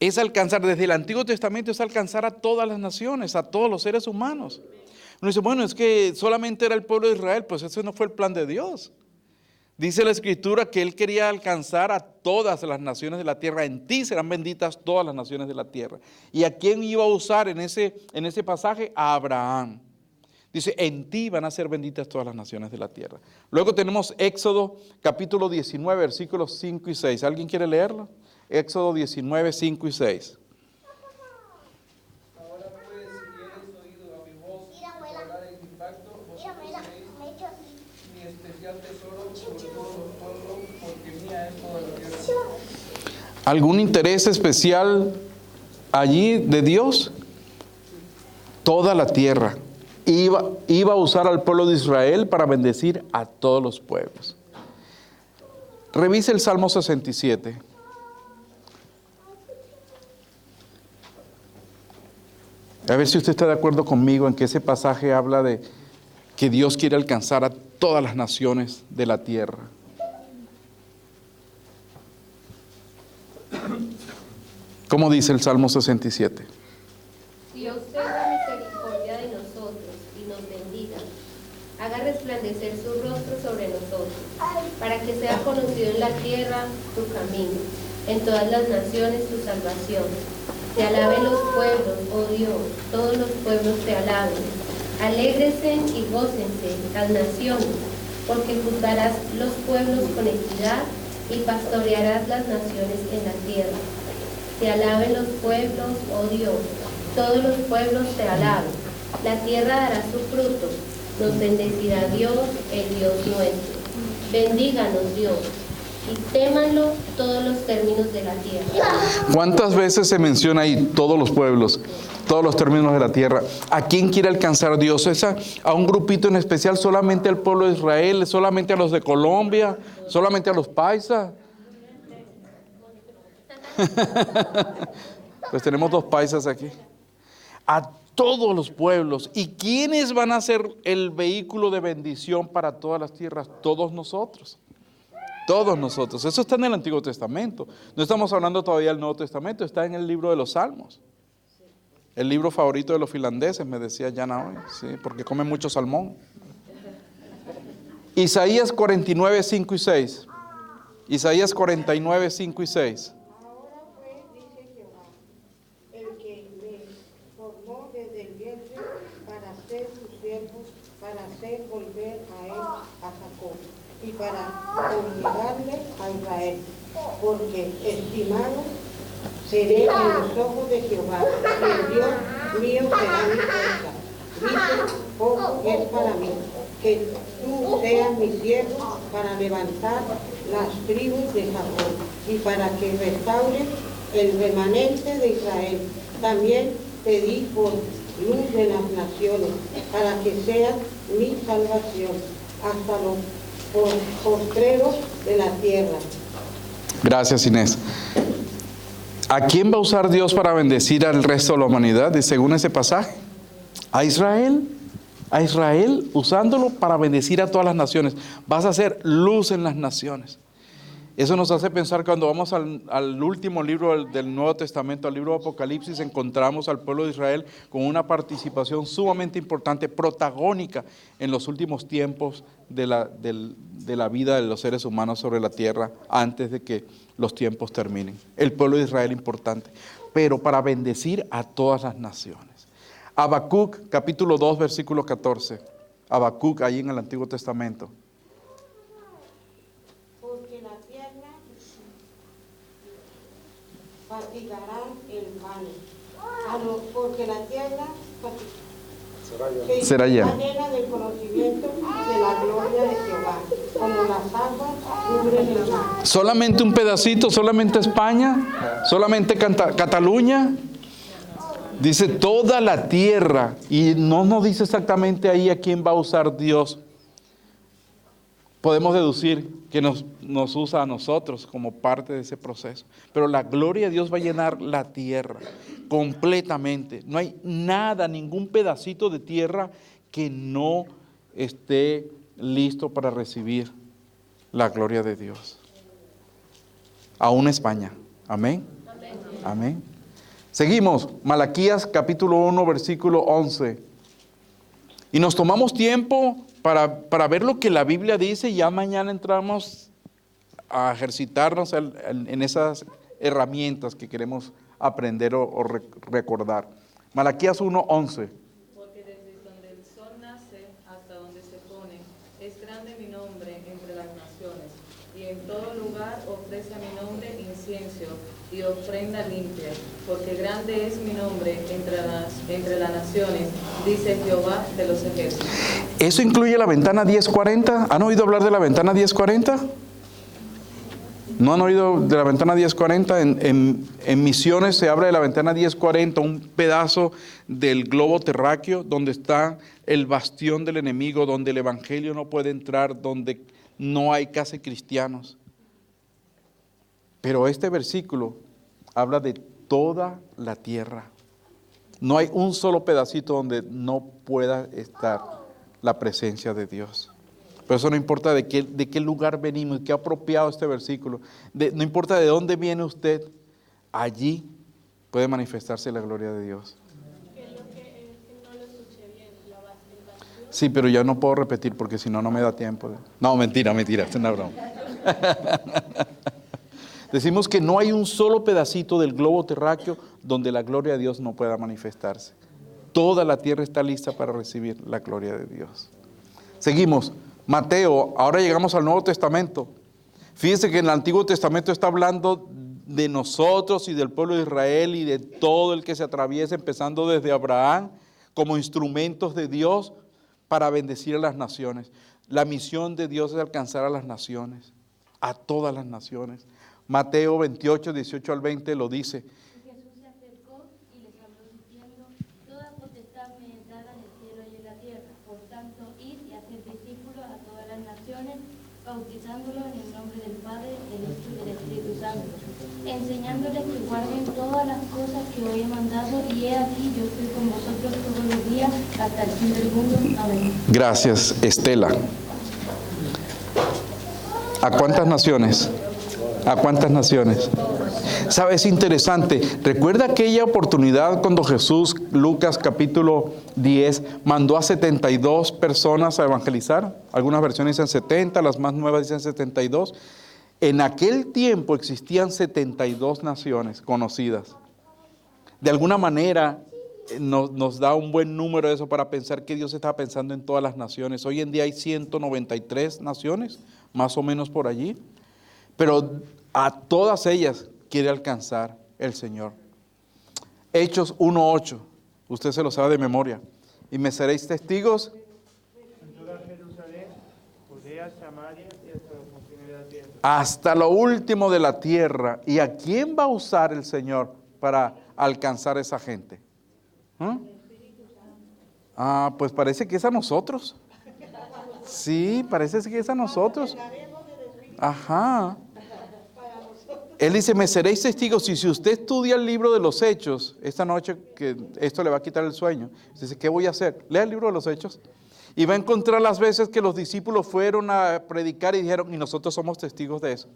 es alcanzar, desde el Antiguo Testamento, es alcanzar a todas las naciones, a todos los seres humanos. Uno dice, bueno, es que solamente era el pueblo de Israel. Pues ese no fue el plan de Dios. Dice la Escritura que Él quería alcanzar a todas las naciones de la tierra. En ti serán benditas todas las naciones de la tierra. ¿Y a quién iba a usar en ese pasaje? A Abraham. Dice, en ti van a ser benditas todas las naciones de la tierra. Luego tenemos Éxodo capítulo 19, versículos 5 y 6. ¿Alguien quiere leerlo? Éxodo 19, 5 y 6. Ahora pues, si hubierais oído a mi voz y guardaréis mi pacto, vosotros seréis mi especial tesoro sobre todos los pueblos, porque mía es toda la tierra. ¿Algún interés especial allí de Dios? Toda la tierra. Iba a usar al pueblo de Israel para bendecir a todos los pueblos. Revise el Salmo 67. A ver si usted está de acuerdo conmigo en que ese pasaje habla de que Dios quiere alcanzar a todas las naciones de la tierra. ¿Cómo dice el Salmo 67? Dios tenga misericordia de nosotros y nos bendiga. Haga resplandecer su rostro sobre nosotros, para que sea conocido en la tierra tu camino, en todas las naciones tu salvación. Te alaben los pueblos, oh Dios, todos los pueblos te alaben. Alégrese y gócense las naciones, porque juzgarás los pueblos con equidad y pastorearás las naciones en la tierra. Te alaben los pueblos, oh Dios, todos los pueblos te alaben. La tierra dará su fruto, nos bendecirá Dios, el Dios nuestro. Bendíganos Dios, y témanlo todos los términos de la tierra. ¿Cuántas veces se menciona ahí todos los pueblos, todos los términos de la tierra? ¿A quién quiere alcanzar Dios? ¿Es a un grupito en especial, solamente al pueblo de Israel, solamente a los de Colombia, solamente a los paisas? Pues tenemos 2 paisas aquí. A todos los pueblos. ¿Y quiénes van a ser el vehículo de bendición para todas las tierras? Todos nosotros. Todos nosotros. Eso está en el Antiguo Testamento. No estamos hablando todavía del Nuevo Testamento, está en el libro de los Salmos. El libro favorito de los finlandeses, me decía Jana hoy, sí, porque comen mucho salmón. Isaías 49, 5 y 6. Isaías 49, 5 y 6. Ahora pues, dice Jehová, el que me formó desde el vientre para ser su siervo, para hacer volver a él, a Jacob, y para obligarle a Israel, porque estimado seré en los ojos de Jehová, y el Dios mío será mi fuerza. Dice, poco es para mí, que tú seas mi siervo para levantar las tribus de Jacob, y para que restaures el remanente de Israel. También te di por luz de las naciones, para que seas mi salvación, hasta los postreros de la tierra. Gracias, Inés. ¿A quién va a usar Dios para bendecir al resto de la humanidad? Y según ese pasaje, a Israel, usándolo para bendecir a todas las naciones. Vas a hacer luz en las naciones. Eso nos hace pensar cuando vamos al último libro del Nuevo Testamento, al libro de Apocalipsis, encontramos al pueblo de Israel con una participación sumamente importante, protagónica en los últimos tiempos de la vida de los seres humanos sobre la tierra antes de que los tiempos terminen. El pueblo de Israel importante, pero para bendecir a todas las naciones. Habacuc, capítulo 2, versículo 14. Habacuc, ahí en el Antiguo Testamento. Porque la tierra fatigará el vano, porque la tierra será ya está llena del conocimiento de la gloria de Jehová, como las aguas cubren el mar. Solamente un pedacito, solamente España, solamente Cataluña. Dice toda la tierra, y no nos dice exactamente ahí a quién va a usar Dios. Podemos deducir que nos usa a nosotros como parte de ese proceso. Pero la gloria de Dios va a llenar la tierra completamente. No hay nada, ningún pedacito de tierra que no esté listo para recibir la gloria de Dios. Aún España. Amén. Amén. Seguimos, Malaquías capítulo 1, versículo 11. Y nos tomamos tiempo para ver lo que la Biblia dice, y ya mañana entramos a ejercitarnos en esas herramientas que queremos aprender o recordar. Malaquías 1, 11. Porque desde donde el sol nace hasta donde se pone, es grande mi nombre entre las naciones, y en todo lugar ofrece a mi nombre incienso y ofrenda limpia, porque grande es mi nombre entre las naciones, dice Jehová de los ejércitos. ¿Eso incluye la ventana 1040? ¿Han oído hablar de la ventana 1040? ¿No han oído de la ventana 1040? En Misiones se habla de la ventana 1040, un pedazo del globo terráqueo donde está el bastión del enemigo, donde el evangelio no puede entrar, donde no hay casi cristianos. Pero este versículo habla de toda la tierra. No hay un solo pedacito donde no pueda estar la presencia de Dios. Pero eso no importa de qué lugar venimos, qué apropiado este versículo. No importa de dónde viene usted, allí puede manifestarse la gloria de Dios. Sí, pero ya no puedo repetir porque si no, no me da tiempo. No, mentira, es una broma. Decimos que no hay un solo pedacito del globo terráqueo donde la gloria de Dios no pueda manifestarse. Toda la tierra está lista para recibir la gloria de Dios. Seguimos. Mateo, ahora llegamos al Nuevo Testamento. Fíjense que en el Antiguo Testamento está hablando de nosotros y del pueblo de Israel y de todo el que se atraviesa, empezando desde Abraham, como instrumentos de Dios para bendecir a las naciones. La misión de Dios es alcanzar a las naciones, a todas las naciones. Mateo 28, 18 al 20 lo dice. Jesús se acercó y les habló diciendo: toda potestad me es dada en el cielo y en la tierra. Por tanto, id y haced discípulos a todas las naciones, bautizándolos en el nombre del Padre, del Hijo y del Espíritu Santo, enseñándoles que guarden todas las cosas que hoy he mandado, y he aquí, yo estoy con vosotros todos los días hasta el fin del mundo. Amén. Gracias, Estela. ¿A cuántas naciones? ¿A cuántas naciones? ¿Sabes? Es interesante. ¿Recuerda aquella oportunidad cuando Jesús, Lucas capítulo 10, mandó a 72 personas a evangelizar? Algunas versiones dicen 70, las más nuevas dicen 72. En aquel tiempo existían 72 naciones conocidas. De alguna manera nos da un buen número eso para pensar que Dios estaba pensando en todas las naciones. Hoy en día hay 193 naciones, más o menos por allí. Pero a todas ellas quiere alcanzar el Señor. Hechos 1:8, usted se lo sabe de memoria. Y me seréis testigos en toda Jerusalén, Judea, Samaria y hasta los confines de la tierra. hasta lo último de la tierra. ¿Y a quién va a usar el Señor para alcanzar a esa gente? Pues parece que es a nosotros. Sí, parece que es a nosotros. Ajá. Él dice, me seréis testigos. Y si usted estudia el libro de los Hechos, esta noche, que esto le va a quitar el sueño, dice, ¿qué voy a hacer? Lea el libro de los Hechos y va a encontrar las veces que los discípulos fueron a predicar y dijeron, y nosotros somos testigos de eso.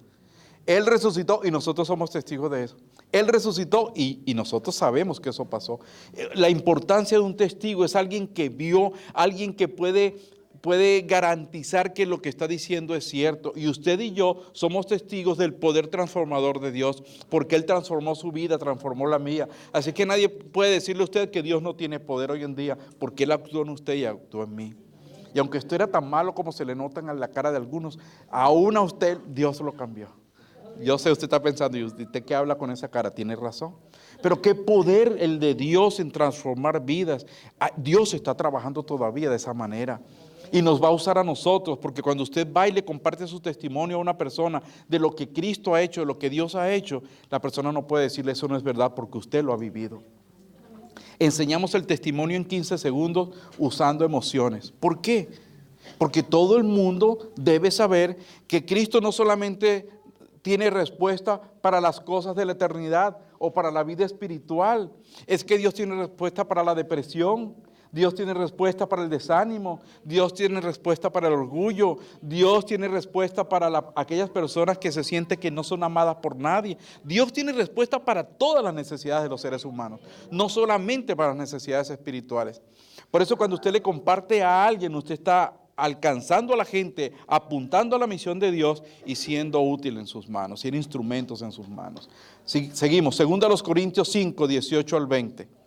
Él resucitó y nosotros somos testigos de eso. Él resucitó y nosotros sabemos que eso pasó. La importancia de un testigo es alguien que vio, alguien que puede garantizar que lo que está diciendo es cierto. Y usted y yo somos testigos del poder transformador de Dios, porque Él transformó su vida, transformó la mía. Así que nadie puede decirle a usted que Dios no tiene poder hoy en día, porque Él actuó en usted y actuó en mí. Y aunque usted era tan malo como se le notan en la cara de algunos, aún a usted Dios lo cambió. Yo sé, usted está pensando, y usted que habla con esa cara, tiene razón. Pero qué poder el de Dios en transformar vidas. Dios está trabajando todavía de esa manera. Y nos va a usar a nosotros, porque cuando usted va y le comparte su testimonio a una persona de lo que Cristo ha hecho, de lo que Dios ha hecho, la persona no puede decirle eso no es verdad porque usted lo ha vivido. Enseñamos el testimonio en 15 segundos usando emociones. ¿Por qué? Porque todo el mundo debe saber que Cristo no solamente tiene respuesta para las cosas de la eternidad o para la vida espiritual, es que Dios tiene respuesta para la depresión. Dios tiene respuesta para el desánimo, Dios tiene respuesta para el orgullo, Dios tiene respuesta para aquellas personas que se sienten que no son amadas por nadie. Dios tiene respuesta para todas las necesidades de los seres humanos, no solamente para las necesidades espirituales. Por eso cuando usted le comparte a alguien, usted está alcanzando a la gente, apuntando a la misión de Dios y siendo útil en sus manos, siendo instrumentos en sus manos. Seguimos, 2 Corintios 5, 18 al 20.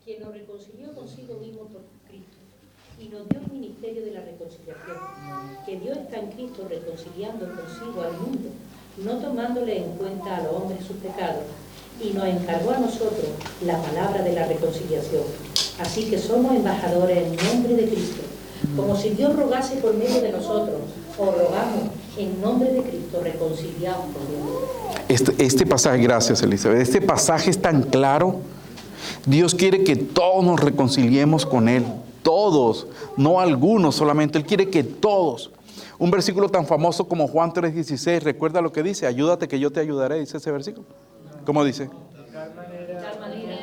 Quien nos reconcilió consigo mismo por Cristo y nos dio el ministerio de la reconciliación, que Dios está en Cristo reconciliando consigo al mundo, no tomándole en cuenta a los hombres sus pecados, y nos encargó a nosotros la palabra de la reconciliación. Así que somos embajadores en nombre de Cristo, como si Dios rogase por medio de nosotros, o rogamos en nombre de Cristo reconciliados con Dios. Este pasaje, gracias Elizabeth, este pasaje es tan claro. Dios quiere que todos nos reconciliemos con Él, todos, no algunos solamente, Él quiere que todos. Un versículo tan famoso como Juan 3:16, ¿recuerda lo que dice? Ayúdate que yo te ayudaré, dice ese versículo. ¿Cómo dice? De tal manera,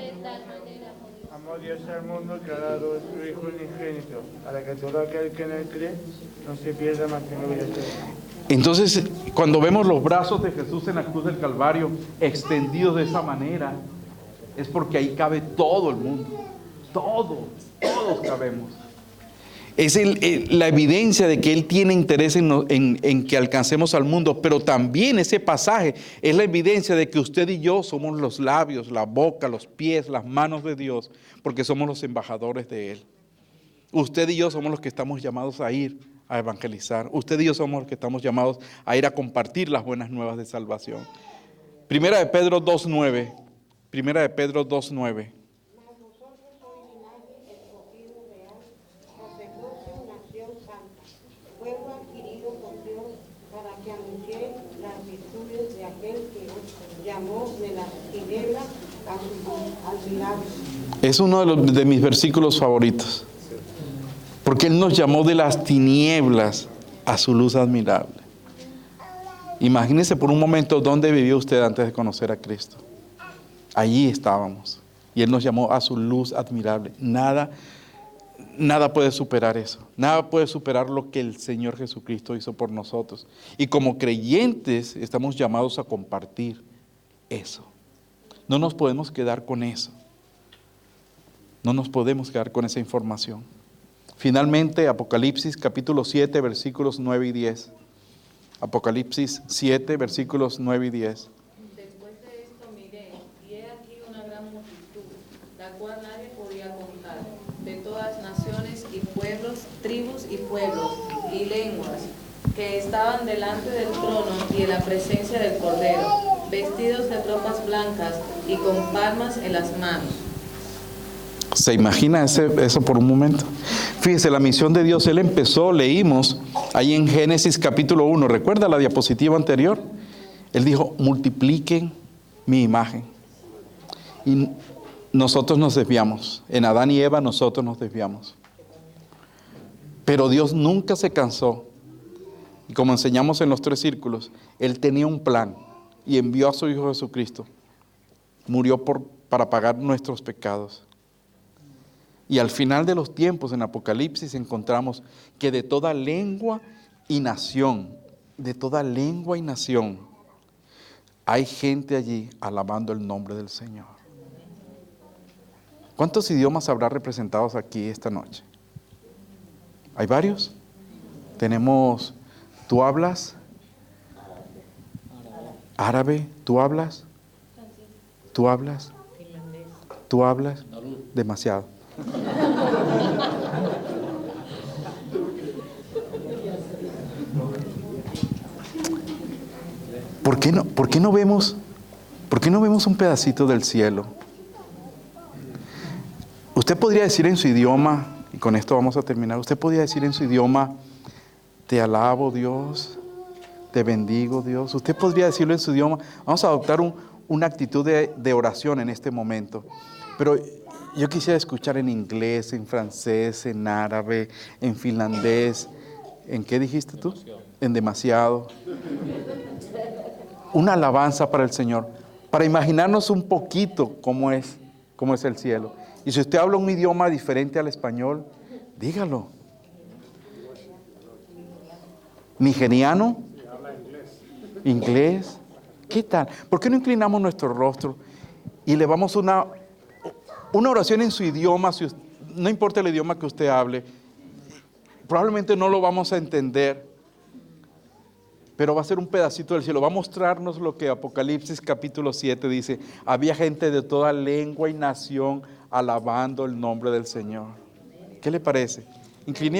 amó Dios al mundo que ha dado su Hijo unigénito, para que todo aquel que en Él cree no se pierda, mas tenga vida eterna. Entonces, cuando vemos los brazos de Jesús en la cruz del Calvario extendidos de esa manera, es porque ahí cabe todo el mundo, todos cabemos. Es la evidencia de que Él tiene interés en que alcancemos al mundo, pero también ese pasaje es la evidencia de que usted y yo somos los labios, la boca, los pies, las manos de Dios, porque somos los embajadores de Él. Usted y yo somos los que estamos llamados a ir a evangelizar. Usted y yo somos los que estamos llamados a ir a compartir las buenas nuevas de salvación. Primera de Pedro 2:9. Primera de Pedro 2:9. Mas vosotros sois linaje que anuncié las virtudes de aquel que llamó de las tinieblas a su luz admirable. Es uno de mis versículos favoritos. Porque Él nos llamó de las tinieblas a su luz admirable. Imagínese por un momento dónde vivió usted antes de conocer a Cristo. Allí estábamos. Y Él nos llamó a su luz admirable. Nada puede superar eso. Nada puede superar lo que el Señor Jesucristo hizo por nosotros. Y como creyentes estamos llamados a compartir eso. No nos podemos quedar con eso. No nos podemos quedar con esa información. Finalmente, Apocalipsis capítulo 7, versículos 9 y 10. Apocalipsis 7, versículos 9 y 10. Después de esto miré, y he aquí una gran multitud, la cual nadie podía contar, de todas naciones y pueblos, tribus y pueblos, y lenguas, que estaban delante del trono y en la presencia del Cordero, vestidos de ropas blancas y con palmas en las manos. ¿Se imagina eso por un momento? Fíjese, la misión de Dios, Él empezó, leímos ahí en Génesis capítulo 1, ¿recuerda la diapositiva anterior? Él dijo, multipliquen mi imagen. Y nosotros nos desviamos, en Adán y Eva nosotros nos desviamos. Pero Dios nunca se cansó. Y como enseñamos en los 3 círculos, Él tenía un plan y envió a su Hijo Jesucristo. Murió para pagar nuestros pecados. Y al final de los tiempos, en Apocalipsis, encontramos que de toda lengua y nación, hay gente allí alabando el nombre del Señor. ¿Cuántos idiomas habrá representados aquí esta noche? ¿Hay varios? Tenemos, ¿tú hablas? Árabe, ¿tú hablas? ¿Tú hablas? ¿Tú hablas? Demasiado. ¿Por qué no vemos un pedacito del cielo? Usted podría decir en su idioma, y con esto vamos a terminar, usted podría decir en su idioma, te alabo Dios, te bendigo Dios. Usted podría decirlo en su idioma. Vamos a adoptar una actitud de oración en este momento. Pero yo quisiera escuchar en inglés, en francés, en árabe, en finlandés. ¿En qué dijiste tú? En demasiado. Una alabanza para el Señor, para imaginarnos un poquito cómo es el cielo. Y si usted habla un idioma diferente al español, dígalo. ¿Nigeriano? ¿Inglés? ¿Qué tal? ¿Por qué no inclinamos nuestro rostro y elevamos una oración en su idioma? No importa el idioma que usted hable, probablemente no lo vamos a entender, pero va a ser un pedacito del cielo. Va a mostrarnos lo que Apocalipsis capítulo 7 dice. Había gente de toda lengua y nación alabando el nombre del Señor. ¿Qué le parece? Inclinemos.